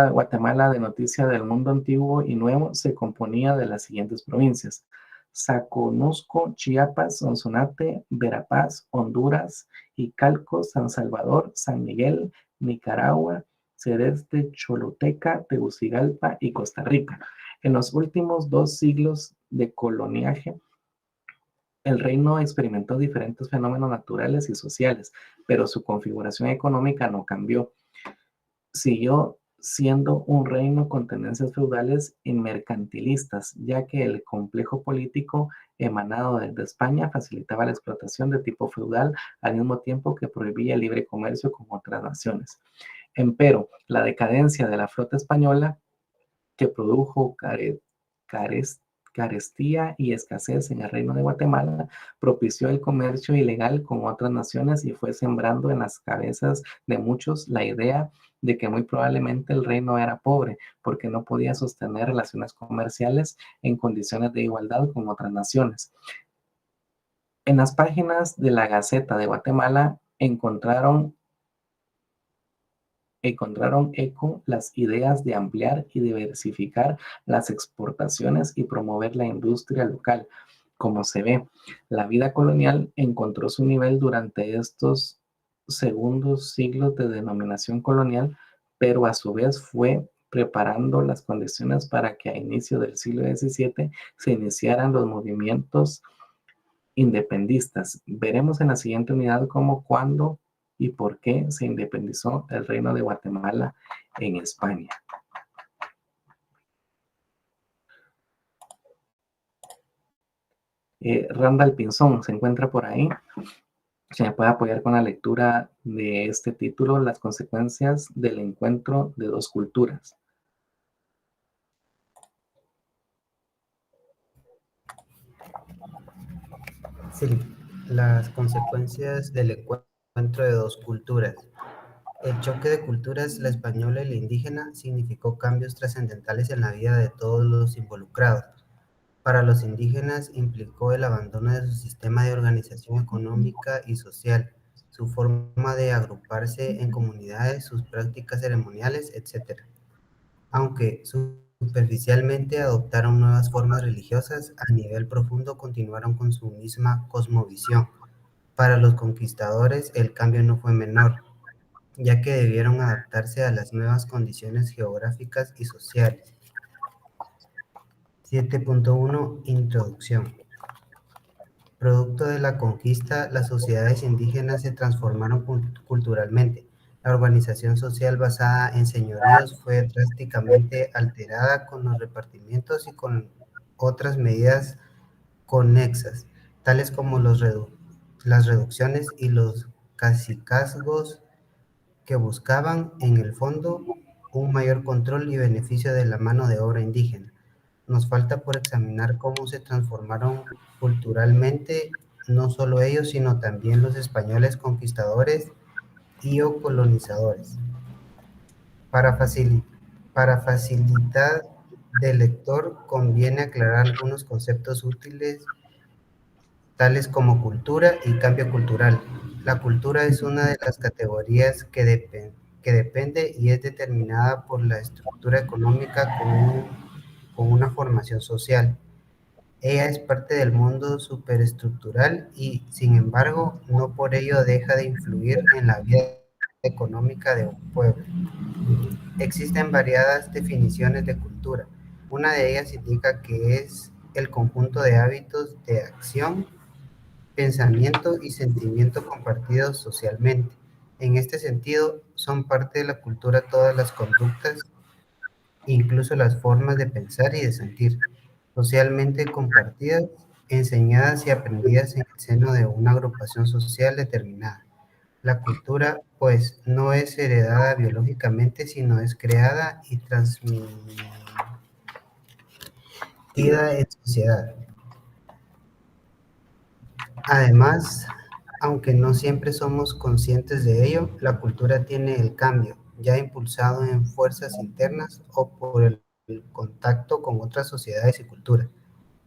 Guatemala de Noticia del Mundo Antiguo y Nuevo, se componía de las siguientes provincias: Soconusco, Chiapas, Sonsonate, Verapaz, Honduras, Icalco, San Salvador, San Miguel, Nicaragua, Celeste, Choluteca, Tegucigalpa y Costa Rica. En los últimos 2 siglos de coloniaje, el reino experimentó diferentes fenómenos naturales y sociales, pero su configuración económica no cambió. Siguió siendo un reino con tendencias feudales y mercantilistas, ya que el complejo político emanado desde España facilitaba la explotación de tipo feudal al mismo tiempo que prohibía el libre comercio con otras naciones. Empero, la decadencia de la flota española, que produjo carestía y escasez en el reino de Guatemala, propició el comercio ilegal con otras naciones y fue sembrando en las cabezas de muchos la idea de que muy probablemente el reino era pobre porque no podía sostener relaciones comerciales en condiciones de igualdad con otras naciones. En las páginas de la Gaceta de Guatemala encontraron eco las ideas de ampliar y diversificar las exportaciones y promover la industria local. Como se ve, la vida colonial encontró su nivel durante estos segundos siglos de denominación colonial, pero a su vez fue preparando las condiciones para que a inicio del siglo XVII se iniciaran los movimientos independistas. Veremos en la siguiente unidad cómo, cuándo y por qué se independizó el reino de Guatemala en España. Randall Pinzón se encuentra por ahí. Se me puede apoyar con la lectura de este título, Las consecuencias del encuentro de 2 culturas. Sí, las consecuencias del encuentro de 2 culturas. El choque de culturas, la española y la indígena, significó cambios trascendentales en la vida de todos los involucrados. Para los indígenas implicó el abandono de su sistema de organización económica y social, su forma de agruparse en comunidades, sus prácticas ceremoniales, etc. Aunque superficialmente adoptaron nuevas formas religiosas, a nivel profundo continuaron con su misma cosmovisión. Para los conquistadores el cambio no fue menor, ya que debieron adaptarse a las nuevas condiciones geográficas y sociales. 7.1 Introducción. Producto de la conquista, las sociedades indígenas se transformaron culturalmente. La organización social basada en señoríos fue drásticamente alterada con los repartimientos y con otras medidas conexas, tales como las reducciones y los cacicazgos, que buscaban, en el fondo, un mayor control y beneficio de la mano de obra indígena. nos falta por examinar cómo se transformaron culturalmente, no solo ellos, sino también los españoles conquistadores y o colonizadores. Para facilitar del lector, conviene aclarar algunos conceptos útiles, tales como cultura y cambio cultural. La cultura es una de las categorías que depende y es determinada por la estructura económica con una formación social. Ella es parte del mundo superestructural y, sin embargo, no por ello deja de influir en la vida económica de un pueblo. Existen variadas definiciones de cultura. Una de ellas indica que es el conjunto de hábitos de acción, pensamiento y sentimiento compartidos socialmente. En este sentido, son parte de la cultura todas las conductas, incluso las formas de pensar y de sentir, socialmente compartidas, enseñadas y aprendidas en el seno de una agrupación social determinada. La cultura, pues, no es heredada biológicamente, sino es creada y transmitida en sociedad. Además, aunque no siempre somos conscientes de ello, la cultura tiene el cambio, ya impulsado en fuerzas internas o por el contacto con otras sociedades y culturas.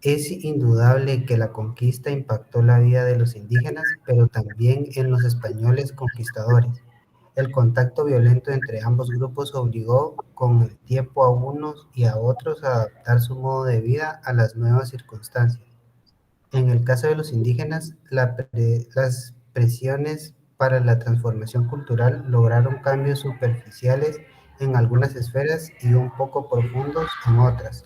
Es indudable que la conquista impactó la vida de los indígenas, pero también en los españoles conquistadores. El contacto violento entre ambos grupos obligó con el tiempo a unos y a otros a adaptar su modo de vida a las nuevas circunstancias. En el caso de los indígenas, las presiones para la transformación cultural lograron cambios superficiales en algunas esferas y un poco profundos en otras.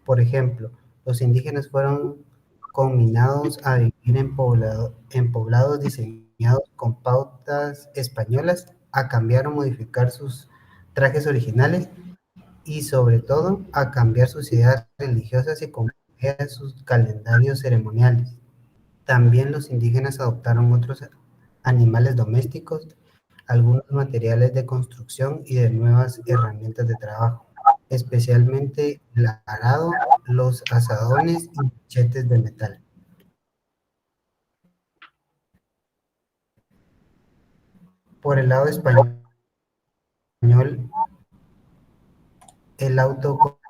Por ejemplo, los indígenas fueron conminados a vivir en poblados diseñados con pautas españolas, a cambiar o modificar sus trajes originales y, sobre todo, a cambiar sus ideas religiosas y cambiar sus calendarios ceremoniales. También los indígenas adoptaron otros animales domésticos, algunos materiales de construcción y de nuevas herramientas de trabajo, especialmente el arado, los azadones y machetes de metal. Por el lado español, el auto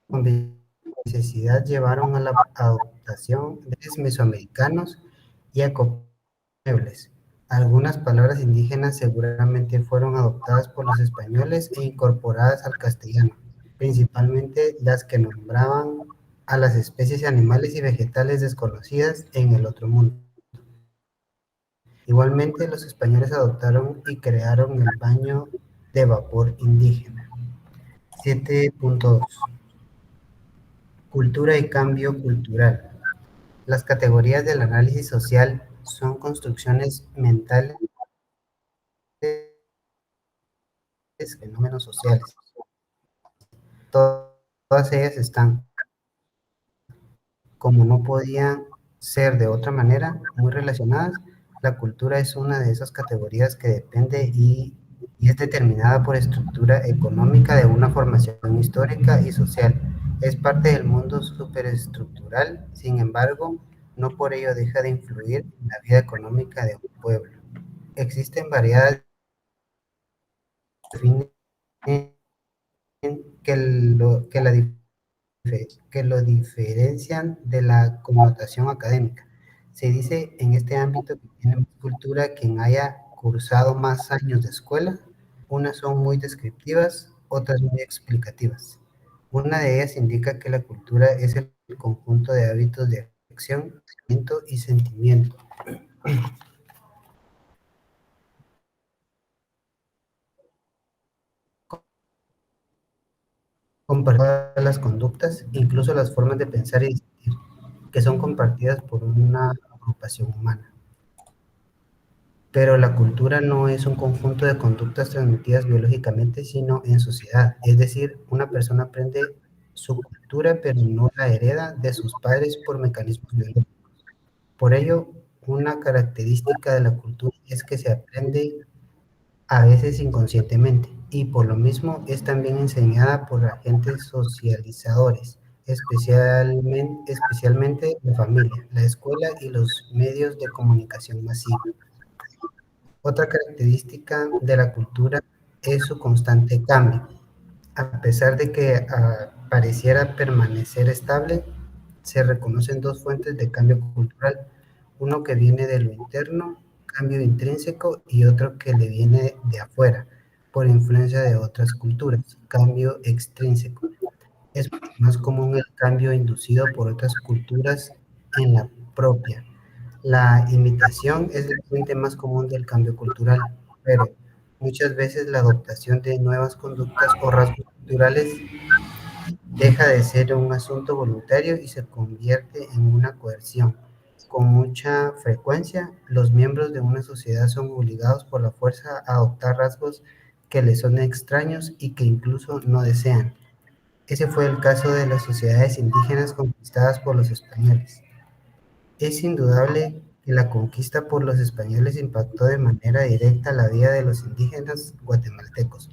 con necesidad llevaron a la adoptación de mesoamericanos y acopiables. Algunas palabras indígenas seguramente fueron adoptadas por los españoles e incorporadas al castellano, principalmente las que nombraban a las especies animales y vegetales desconocidas en el otro mundo. Igualmente, los españoles adoptaron y crearon el baño de vapor indígena. 7.2. Cultura y cambio cultural. Las categorías del análisis social son construcciones mentales de fenómenos sociales. Todas ellas están, como no podían ser de otra manera, muy relacionadas. La cultura es una de esas categorías que depende y es determinada por estructura económica de una formación histórica y social. Es parte del mundo superestructural, sin embargo, no por ello deja de influir en la vida económica de un pueblo. Existen variadas definiciones que lo diferencian de la connotación académica. Se dice en este ámbito que tiene más cultura quien haya cursado más años de escuela. Unas son muy descriptivas, otras muy explicativas. Una de ellas indica que la cultura es el conjunto de hábitos de acción, pensamiento y sentimiento. Compartir las conductas, incluso las formas de pensar y sentir, que son compartidas por una agrupación humana. Pero la cultura no es un conjunto de conductas transmitidas biológicamente, sino en sociedad. Es decir, una persona aprende su cultura, pero no la hereda de sus padres por mecanismos biológicos. Por ello, una característica de la cultura es que se aprende a veces inconscientemente y por lo mismo es también enseñada por agentes socializadores, especialmente la familia, la escuela y los medios de comunicación masiva. Otra característica de la cultura es su constante cambio. A pesar de que pareciera permanecer estable, se reconocen dos fuentes de cambio cultural, uno que viene de lo interno, cambio intrínseco, y otro que le viene de afuera, por influencia de otras culturas, cambio extrínseco. Es mucho más común el cambio inducido por otras culturas en la propia. La imitación es la fuente más común del cambio cultural, pero muchas veces la adoptación de nuevas conductas o rasgos culturales deja de ser un asunto voluntario y se convierte en una coerción. Con mucha frecuencia, los miembros de una sociedad son obligados por la fuerza a adoptar rasgos que les son extraños y que incluso no desean. Ese fue el caso de las sociedades indígenas conquistadas por los españoles. Es indudable que la conquista por los españoles impactó de manera directa la vida de los indígenas guatemaltecos,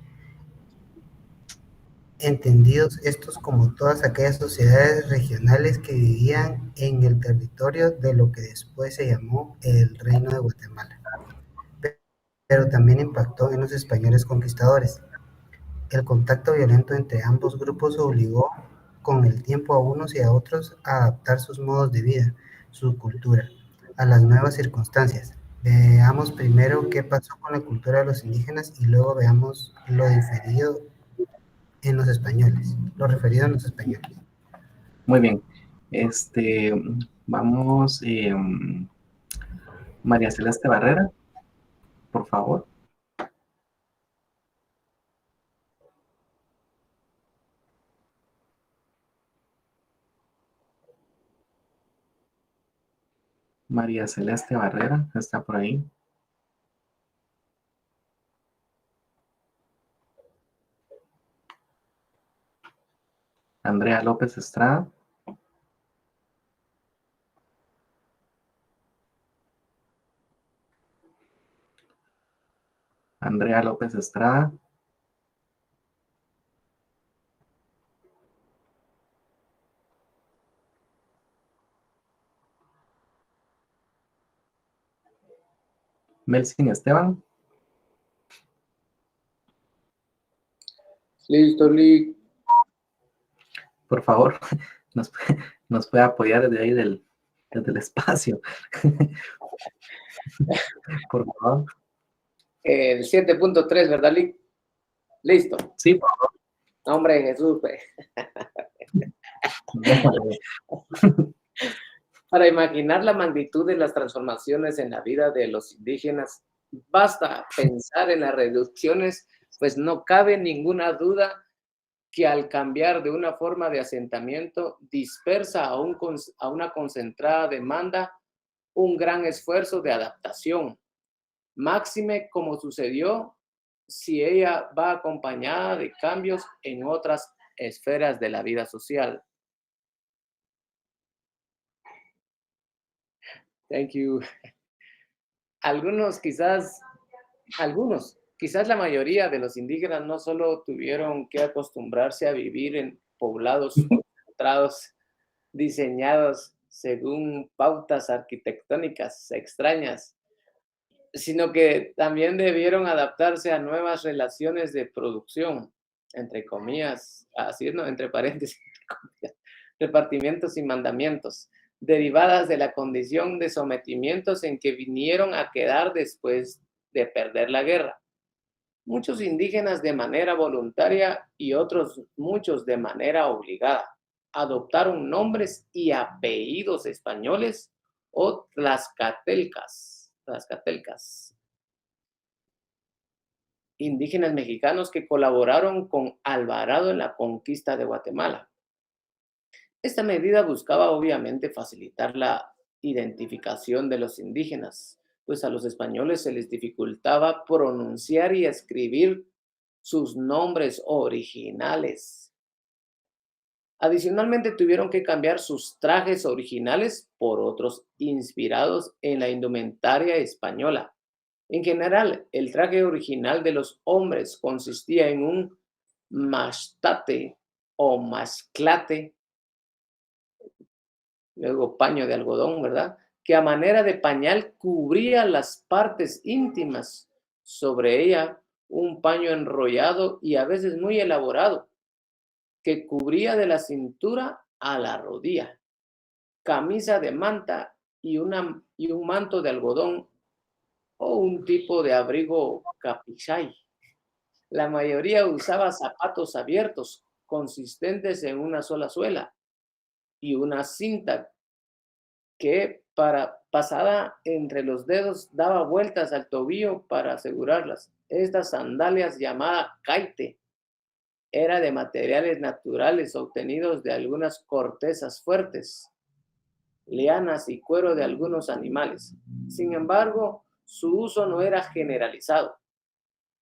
entendidos estos como todas aquellas sociedades regionales que vivían en el territorio de lo que después se llamó el Reino de Guatemala, pero también impactó en los españoles conquistadores. El contacto violento entre ambos grupos obligó con el tiempo a unos y a otros a adaptar sus modos de vida, su cultura, a las nuevas circunstancias. Veamos primero qué pasó con la cultura de los indígenas y luego veamos lo referido en los españoles. Muy bien. Vamos, María Celeste Barrera, por favor. María Celeste Barrera, ¿está por ahí? Andrea López Estrada. Andrea López Estrada. Melsin Esteban. Listo, Lick. Por favor, nos puede apoyar desde ahí desde el espacio. Por favor. El 7.3, ¿verdad, Lick? Listo. Sí, por favor. Nombre de Jesús, pues. Para imaginar la magnitud de las transformaciones en la vida de los indígenas, basta pensar en las reducciones, pues no cabe ninguna duda que al cambiar de una forma de asentamiento dispersa a una concentrada demanda un gran esfuerzo de adaptación, máxime como sucedió si ella va acompañada de cambios en otras esferas de la vida social. Thank you. Quizás la mayoría de los indígenas no solo tuvieron que acostumbrarse a vivir en poblados concentrados, diseñados según pautas arquitectónicas extrañas, sino que también debieron adaptarse a nuevas relaciones de producción, entre comillas, así, ¿no? Entre paréntesis, repartimientos y mandamientos, derivadas de la condición de sometimientos en que vinieron a quedar después de perder la guerra. Muchos indígenas de manera voluntaria y muchos de manera obligada adoptaron nombres y apellidos españoles o tlaxcaltecas, indígenas mexicanos que colaboraron con Alvarado en la conquista de Guatemala. Esta medida buscaba obviamente facilitar la identificación de los indígenas, pues a los españoles se les dificultaba pronunciar y escribir sus nombres originales. Adicionalmente, tuvieron que cambiar sus trajes originales por otros inspirados en la indumentaria española, En general, el traje original de los hombres consistía en un mastate o masclate, luego paño de algodón, ¿verdad? Que a manera de pañal cubría las partes íntimas. Sobre ella un paño enrollado y a veces muy elaborado, que cubría de la cintura a la rodilla. Camisa de manta y un manto de algodón o un tipo de abrigo capichai. La mayoría usaba zapatos abiertos, consistentes en una sola suela, y una cinta que pasada entre los dedos daba vueltas al tobillo para asegurarlas. Estas sandalias llamadas caite era de materiales naturales obtenidos de algunas cortezas fuertes, lianas y cuero de algunos animales. Sin embargo, su uso no era generalizado.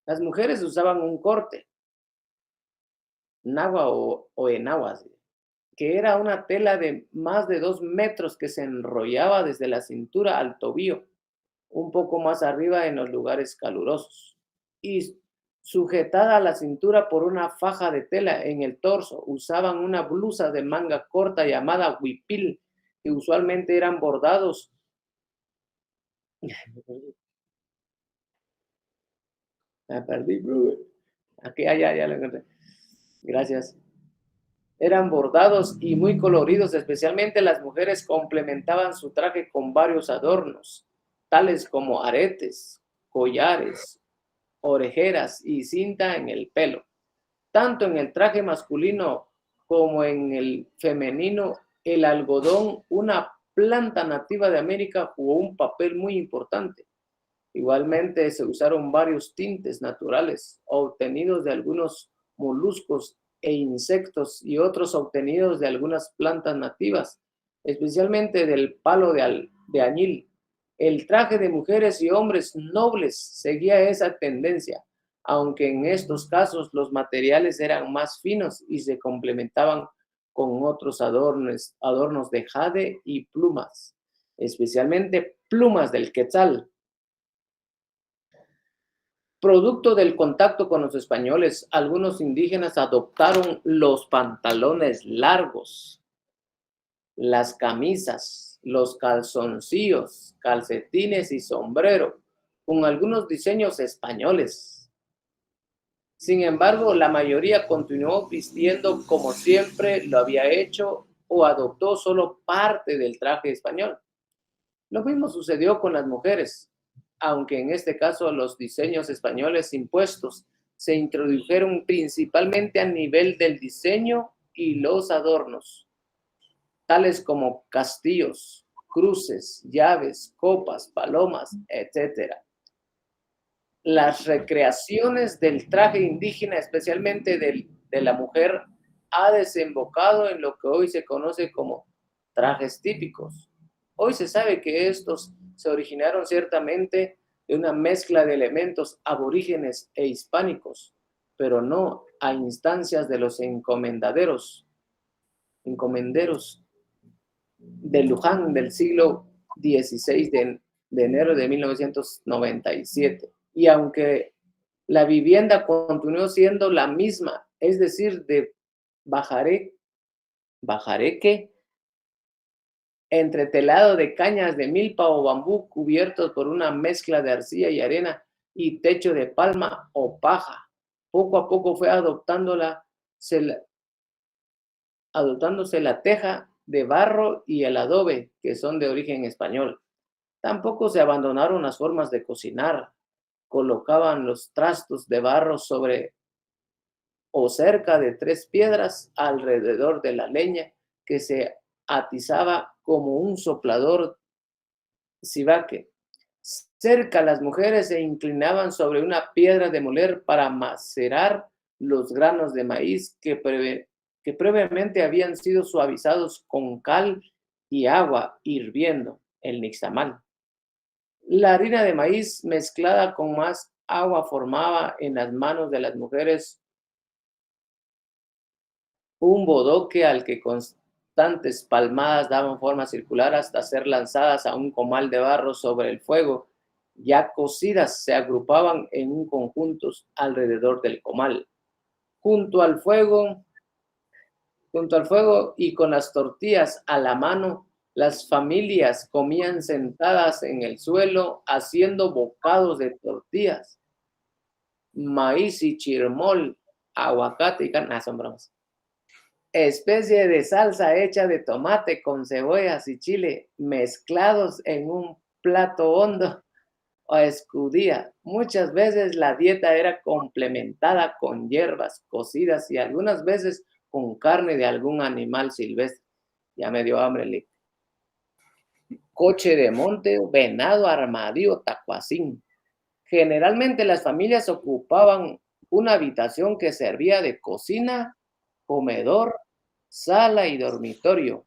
Las mujeres usaban un corte, nagua o enagua, que era una tela de más de 2 metros que se enrollaba desde la cintura al tobillo, un poco más arriba en los lugares calurosos, y sujetada a la cintura por una faja de tela en el torso. Usaban una blusa de manga corta llamada huipil, que usualmente eran bordados. Me perdí, bro. Aquí, ya lo encontré. Gracias. Eran bordados y muy coloridos, especialmente las mujeres complementaban su traje con varios adornos, tales como aretes, collares, orejeras y cinta en el pelo. Tanto en el traje masculino como en el femenino, el algodón, una planta nativa de América, jugó un papel muy importante. Igualmente se usaron varios tintes naturales obtenidos de algunos moluscos e insectos y otros obtenidos de algunas plantas nativas, especialmente del palo de añil. El traje de mujeres y hombres nobles seguía esa tendencia, aunque en estos casos los materiales eran más finos y se complementaban con otros adornos de jade y plumas, especialmente plumas del quetzal. Producto del contacto con los españoles, algunos indígenas adoptaron los pantalones largos, las camisas, los calzoncillos, calcetines y sombrero, con algunos diseños españoles. Sin embargo, la mayoría continuó vistiendo como siempre lo había hecho o adoptó solo parte del traje español. Lo mismo sucedió con las mujeres, aunque en este caso los diseños españoles impuestos se introdujeron principalmente a nivel del diseño y los adornos, tales como castillos, cruces, llaves, copas, palomas, etc. Las recreaciones del traje indígena, especialmente de la mujer, ha desembocado en lo que hoy se conoce como trajes típicos. Hoy se sabe que estos se originaron ciertamente de una mezcla de elementos aborígenes e hispánicos, pero no a instancias de los encomenderos de Luján del siglo XVI, de enero de 1997. Y aunque la vivienda continuó siendo la misma, es decir, de bajareque, entretelado de cañas de milpa o bambú cubiertos por una mezcla de arcilla y arena y techo de palma o paja. Poco a poco fue adoptándose la teja de barro y el adobe, que son de origen español. Tampoco se abandonaron las formas de cocinar. Colocaban los trastos de barro sobre o cerca de 3 piedras alrededor de la leña, que se atizaba como un soplador cibaque. Cerca, las mujeres se inclinaban sobre una piedra de moler para macerar los granos de maíz que previamente habían sido suavizados con cal y agua hirviendo, el nixtamal. La harina de maíz mezclada con más agua formaba en las manos de las mujeres un bodoque al que constantes palmadas daban forma circular hasta ser lanzadas a un comal de barro sobre el fuego ya cocidas, se agrupaban en un conjunto alrededor del comal. Junto al fuego y con las tortillas a la mano, las familias comían sentadas en el suelo haciendo bocados de tortillas, maíz y chirmol, aguacate y carne, son bromas. Especie de salsa hecha de tomate con cebollas y chile mezclados en un plato hondo o escudía. Muchas veces la dieta era complementada con hierbas cocidas y algunas veces con carne de algún animal silvestre. Ya me dio hambre, Lick. Coche de monte, venado, armadillo, tacuacín. Generalmente las familias ocupaban una habitación que servía de cocina, comedor, sala y dormitorio.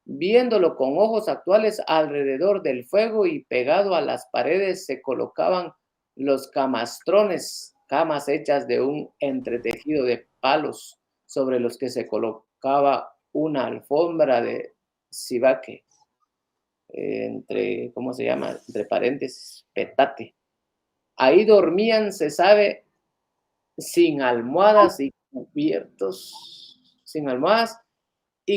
Viéndolo con ojos actuales, alrededor del fuego y pegado a las paredes se colocaban los camastrones, camas hechas de un entretejido de palos sobre los que se colocaba una alfombra de cibaque, ¿cómo se llama? Entre paréntesis, petate. Ahí dormían, se sabe, sin almohadas y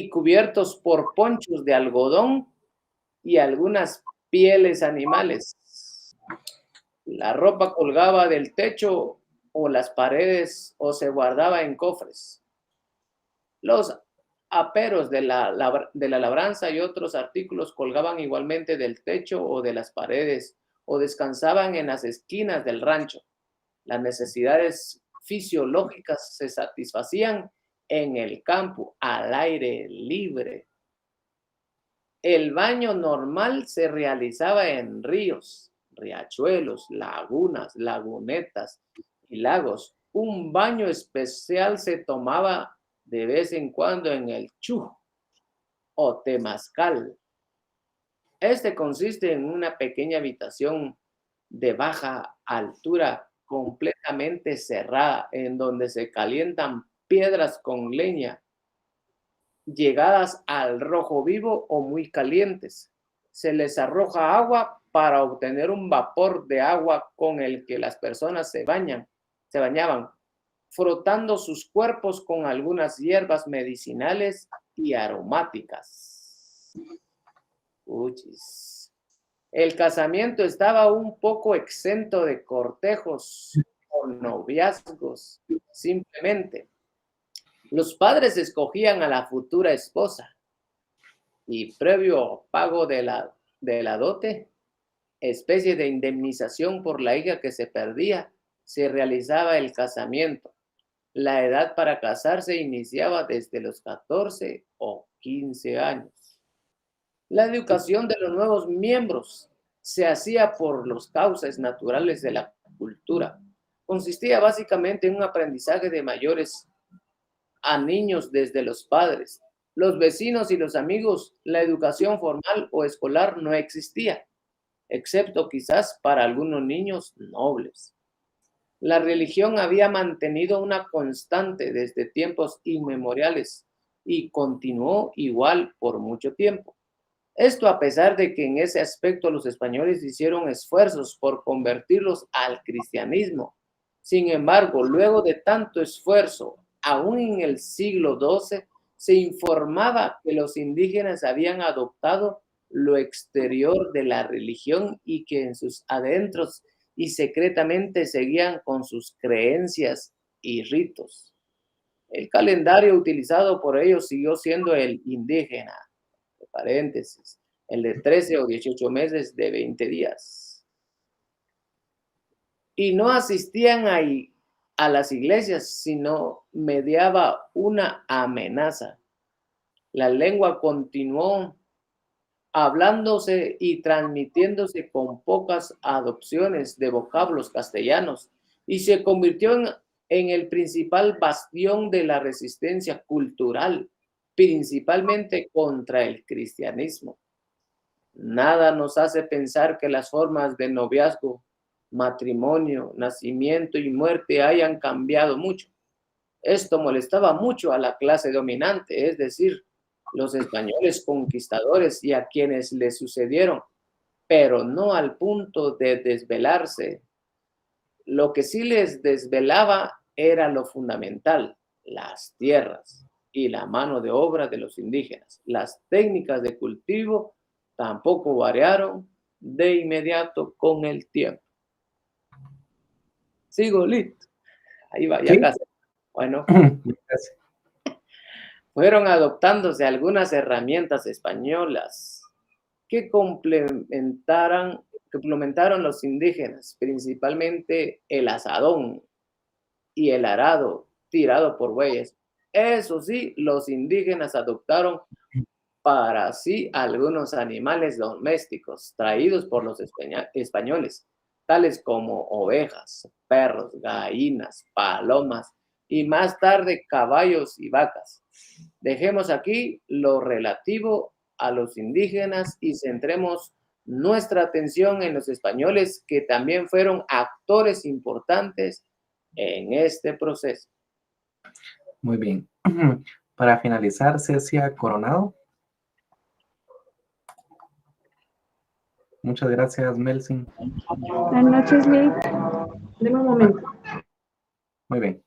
cubiertos por ponchos de algodón y algunas pieles animales. La ropa colgaba del techo o las paredes o se guardaba en cofres. Los aperos de la labranza y otros artículos colgaban igualmente del techo o de las paredes o descansaban en las esquinas del rancho. Las necesidades fisiológicas se satisfacían en el campo, al aire libre. El baño normal se realizaba en ríos, riachuelos, lagunas, lagunetas y lagos. Un baño especial se tomaba de vez en cuando en el Chu o Temazcal. Este consiste en una pequeña habitación de baja altura completamente cerrada en donde se calientan piedras con leña llegadas al rojo vivo o muy calientes. Se les arroja agua para obtener un vapor de agua con el que las personas se bañaban, frotando sus cuerpos con algunas hierbas medicinales y aromáticas. Uchis. El casamiento estaba un poco exento de cortejos o noviazgos. Simplemente, los padres escogían a la futura esposa y previo pago de la dote, especie de indemnización por la hija que se perdía, se realizaba el casamiento. La edad para casarse iniciaba desde los 14 o 15 años. La educación de los nuevos miembros se hacía por los cauces naturales de la cultura. Consistía básicamente en un aprendizaje de mayores a niños desde los padres, los vecinos y los amigos. La educación formal o escolar no existía, excepto quizás para algunos niños nobles. La religión había mantenido una constante desde tiempos inmemoriales y continuó igual por mucho tiempo. Esto a pesar de que en ese aspecto los españoles hicieron esfuerzos por convertirlos al cristianismo. Sin embargo, luego de tanto esfuerzo, aún en el siglo XII, se informaba que los indígenas habían adoptado lo exterior de la religión y que en sus adentros y secretamente seguían con sus creencias y ritos. El calendario utilizado por ellos siguió siendo el indígena, de paréntesis, el de 13 o 18 meses de 20 días. Y no asistían a las iglesias, sino mediaba una amenaza. La lengua continuó hablándose y transmitiéndose con pocas adopciones de vocablos castellanos y se convirtió en el principal bastión de la resistencia cultural, principalmente contra el cristianismo. Nada nos hace pensar que las formas de noviazgo, matrimonio, nacimiento y muerte hayan cambiado mucho. Esto molestaba mucho a la clase dominante, es decir, los españoles conquistadores y a quienes les sucedieron, pero no al punto de desvelarse. Lo que sí les desvelaba era lo fundamental, las tierras y la mano de obra de los indígenas. Las técnicas de cultivo tampoco variaron de inmediato con el tiempo. Sigo, listo. Ahí va, ya Sí. casi. Bueno, Gracias. fueron adoptándose algunas herramientas españolas que complementaron los indígenas, principalmente el asadón y el arado tirado por bueyes. Eso sí, los indígenas adoptaron para sí algunos animales domésticos traídos por los españoles, tales como ovejas, perros, gallinas, palomas y más tarde caballos y vacas. Dejemos aquí lo relativo a los indígenas y centremos nuestra atención en los españoles, que también fueron actores importantes en este proceso. Muy bien. Para finalizar, Cecia Coronado. Muchas gracias, Melsin. Buenas noches, Lick. Deme un momento. Muy bien.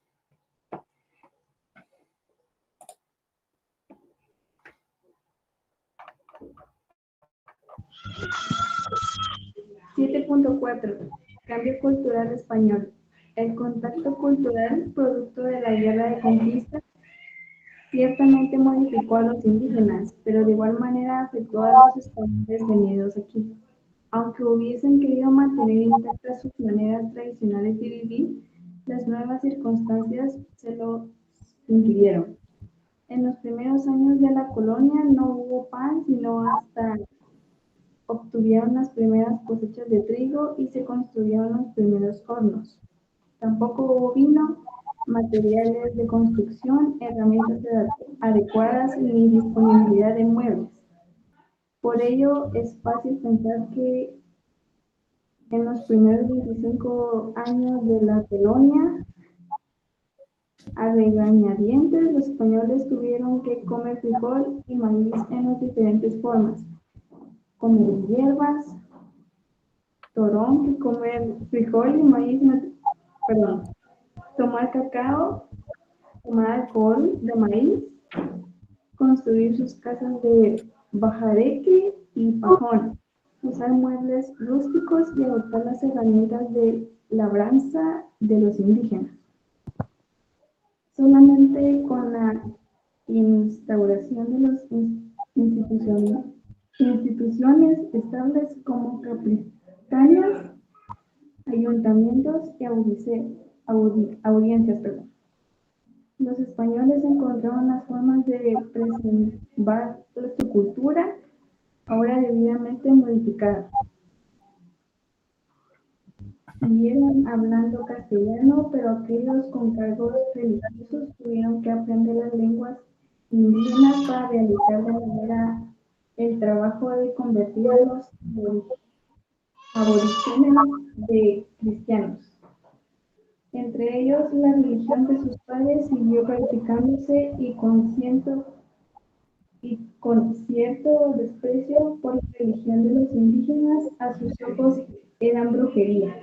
Cambio cultural español. El contacto cultural, producto de la guerra de conquista, ciertamente modificó a los indígenas, pero de igual manera afectó a los españoles venidos aquí. Aunque hubiesen querido mantener intactas sus maneras tradicionales de vivir, las nuevas circunstancias se lo impidieron. En los primeros años de la colonia no hubo pan, sino hasta obtuvieron las primeras cosechas de trigo y se construyeron los primeros hornos. Tampoco hubo vino, materiales de construcción, herramientas adecuadas ni disponibilidad de muebles. Por ello, es fácil pensar que en los primeros 25 años de la colonia, a regañadientes, los españoles tuvieron que comer frijol y maíz en las diferentes formas. Comer hierbas, torón, comer frijol y maíz, tomar cacao, tomar alcohol de maíz, construir sus casas de bajareque y pajón, usar muebles rústicos y adoptar las herramientas de labranza de los indígenas. Solamente con la instauración de las instituciones estables como capitanías, ayuntamientos y audiencias, los españoles encontraron las formas de preservar su cultura, ahora debidamente modificada. Siguieron hablando castellano, pero aquellos con cargos religiosos tuvieron que aprender las lenguas indígenas para realizar de manera el trabajo de convertir a los aborígenes de cristianos. Entre ellos, la religión de sus padres siguió practicándose y con cierto desprecio por la religión de los indígenas, a sus ojos eran brujería.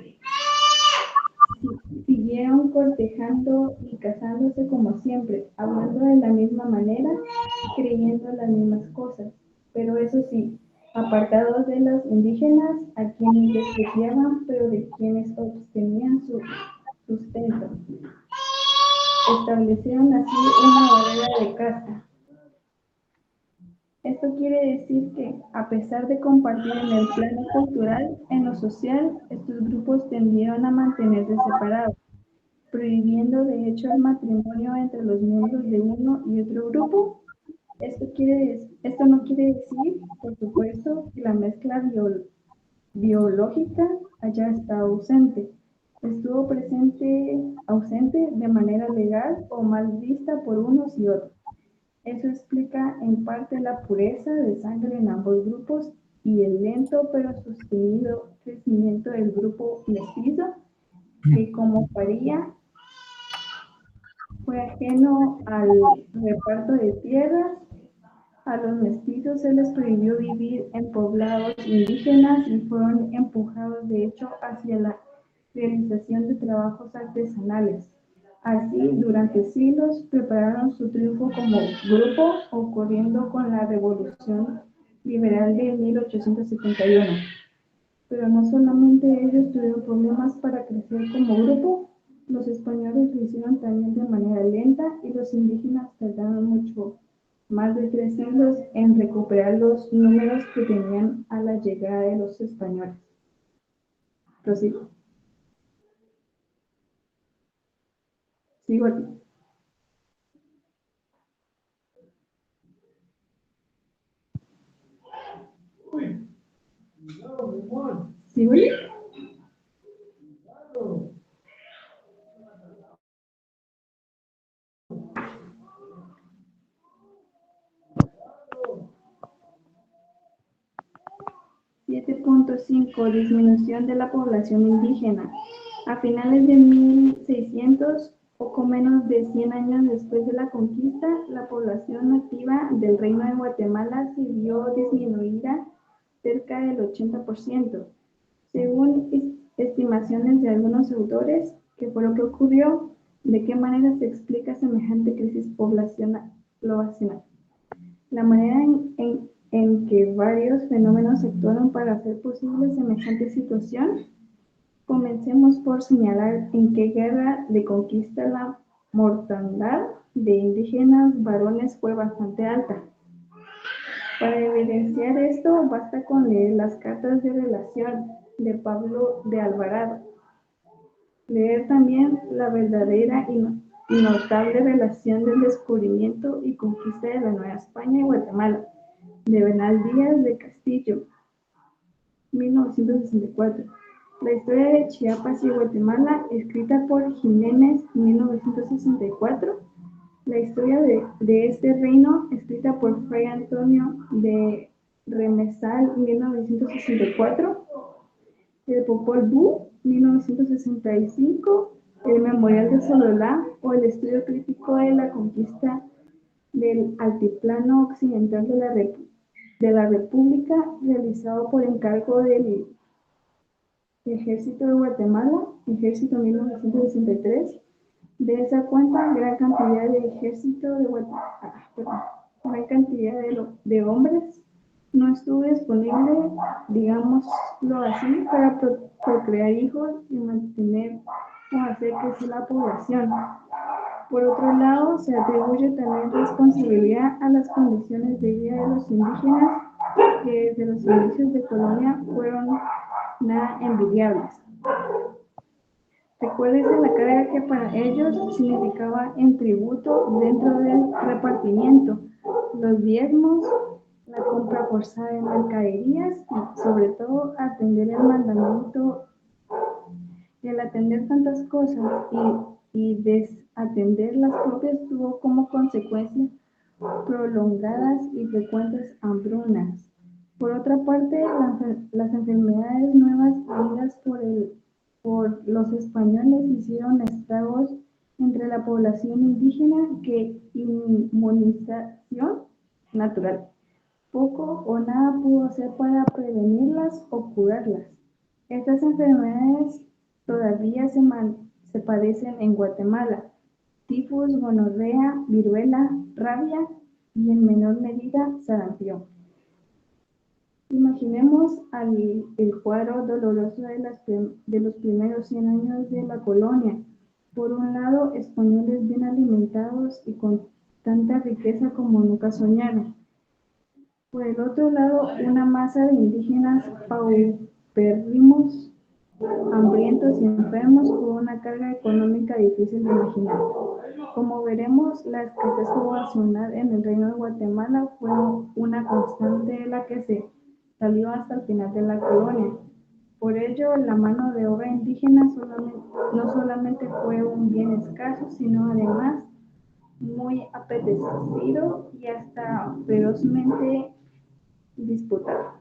Siguieron cortejando y casándose como siempre, hablando de la misma manera, creyendo en las mismas cosas, pero eso sí, apartados de los indígenas, a quienes despreciaban, pero de quienes obtenían su sustento. Establecieron así una barrera de casta. Esto quiere decir que, a pesar de compartir en el plano cultural, en lo social, estos grupos tendieron a mantenerse separados, prohibiendo de hecho el matrimonio entre los miembros de uno y otro grupo. Esto no quiere decir, por supuesto, que la mezcla biológica haya estado ausente. Estuvo ausente de manera legal o mal vista por unos y otros. Eso explica en parte la pureza de sangre en ambos grupos y el lento pero sostenido crecimiento del grupo mestizo, que como paría fue ajeno al reparto de tierras A los mestizos se les prohibió vivir en poblados indígenas y fueron empujados, de hecho, hacia la realización de trabajos artesanales. Así, durante siglos, prepararon su triunfo como grupo, ocurriendo con la Revolución Liberal de 1871. Pero no solamente ellos tuvieron problemas para crecer como grupo, los españoles lo hicieron también de manera lenta y los indígenas tardaron mucho, más de 3 siglos, en recuperar los números que tenían a la llegada de los españoles. Prosigo. Sigo aquí. ¿Sigo aquí? 7.5 Disminución de la población indígena. A finales de 1600, poco menos de 100 años después de la conquista, la población nativa del Reino de Guatemala se vio disminuida cerca del 80%. Según estimaciones de algunos autores, ¿qué fue lo que ocurrió? ¿De qué manera se explica semejante crisis poblacional? La manera en que varios fenómenos actuaron para hacer posible semejante situación. Comencemos por señalar en qué guerra de conquista la mortandad de indígenas varones fue bastante alta. Para evidenciar esto, basta con leer las cartas de relación de Pablo de Alvarado. Leer también la verdadera y notable relación del descubrimiento y conquista de la Nueva España y Guatemala, de Bernal Díaz de Castillo, 1964. La historia de Chiapas y Guatemala, escrita por Jiménez, 1964. La historia de este reino, escrita por Fray Antonio de Remesal, 1964. El Popol Vuh, 1965. El Memorial de Sololá, o el estudio crítico de la conquista del altiplano occidental de la República, realizado por encargo del Ejército de Guatemala, Ejército 1963. De esa cuenta, gran cantidad de ejército de Guatemala, gran cantidad de hombres no estuvo disponible, digámoslo así, para procrear hijos y mantener o hacer crecer la población. Por otro lado, se atribuye también responsabilidad a las condiciones de vida de los indígenas, que desde los inicios de colonia fueron nada envidiables. Recuérdese la carga que para ellos significaba en tributo dentro del repartimiento, los diezmos, la compra forzada de mercaderías y, sobre todo, atender el mandamiento. Y el atender tantas cosas y desatender las propias tuvo como consecuencia prolongadas y frecuentes hambrunas. Por otra parte, las enfermedades nuevas traídas por los españoles hicieron estragos entre la población indígena que inmunización natural. Poco o nada pudo hacer para prevenirlas o curarlas. Estas enfermedades todavía se padecen en Guatemala: tifus, gonorrea, viruela, rabia y en menor medida sarampión. Imaginemos el cuadro doloroso de los primeros 100 años de la colonia. Por un lado, españoles bien alimentados y con tanta riqueza como nunca soñaron. Por el otro lado, una masa de indígenas paupérrimos, hambrientos y enfermos, con una carga económica difícil de imaginar. Como veremos, la escasez poblacional en el Reino de Guatemala fue una constante de la que se salió hasta el final de la colonia. Por ello, la mano de obra indígena no solamente fue un bien escaso, sino además muy apetecido y hasta ferozmente disputado.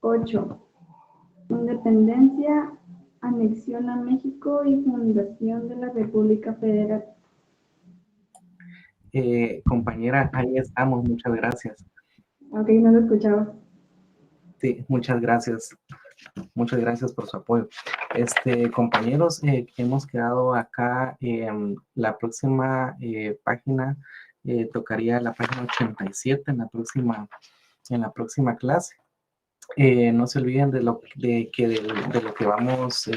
8. Independencia, anexión a México y fundación de la República Federal. Compañera, ahí estamos, muchas gracias. Ok, no lo escuchaba. Sí, muchas gracias. Muchas gracias por su apoyo. Compañeros, hemos quedado acá. La próxima página tocaría la página 87 en la próxima clase. No se olviden de lo que vamos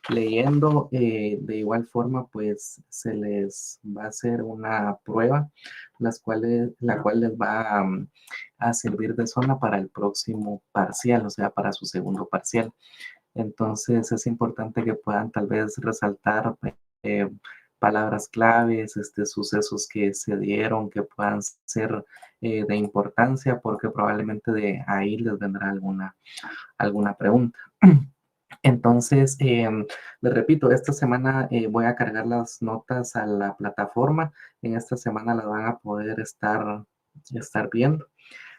leyendo. De igual forma, pues se les va a hacer una prueba, la cual les va a servir de zona para el próximo parcial, o sea, para su segundo parcial. Entonces es importante que puedan tal vez resaltar palabras claves, sucesos que se dieron, que puedan ser de importancia, porque probablemente de ahí les vendrá alguna pregunta. Entonces, les repito, esta semana voy a cargar las notas a la plataforma. En esta semana las van a poder estar viendo,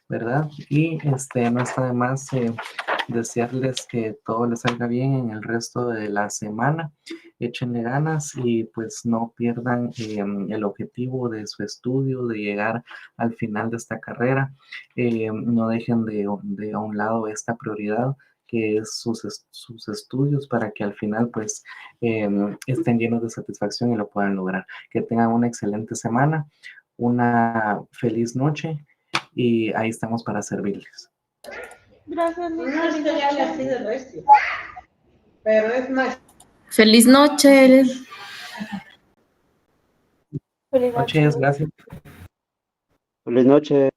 ¿verdad? Y no está de más desearles que todo les salga bien en el resto de la semana. Échenle ganas y pues no pierdan el objetivo de su estudio, de llegar al final de esta carrera. No dejen de a un lado esta prioridad que es sus estudios, para que al final pues estén llenos de satisfacción y lo puedan lograr. Que tengan una excelente semana, una feliz noche y ahí estamos para servirles. Gracias, Liz. Pero es más. Feliz noche. Noches, gracias. Feliz noche.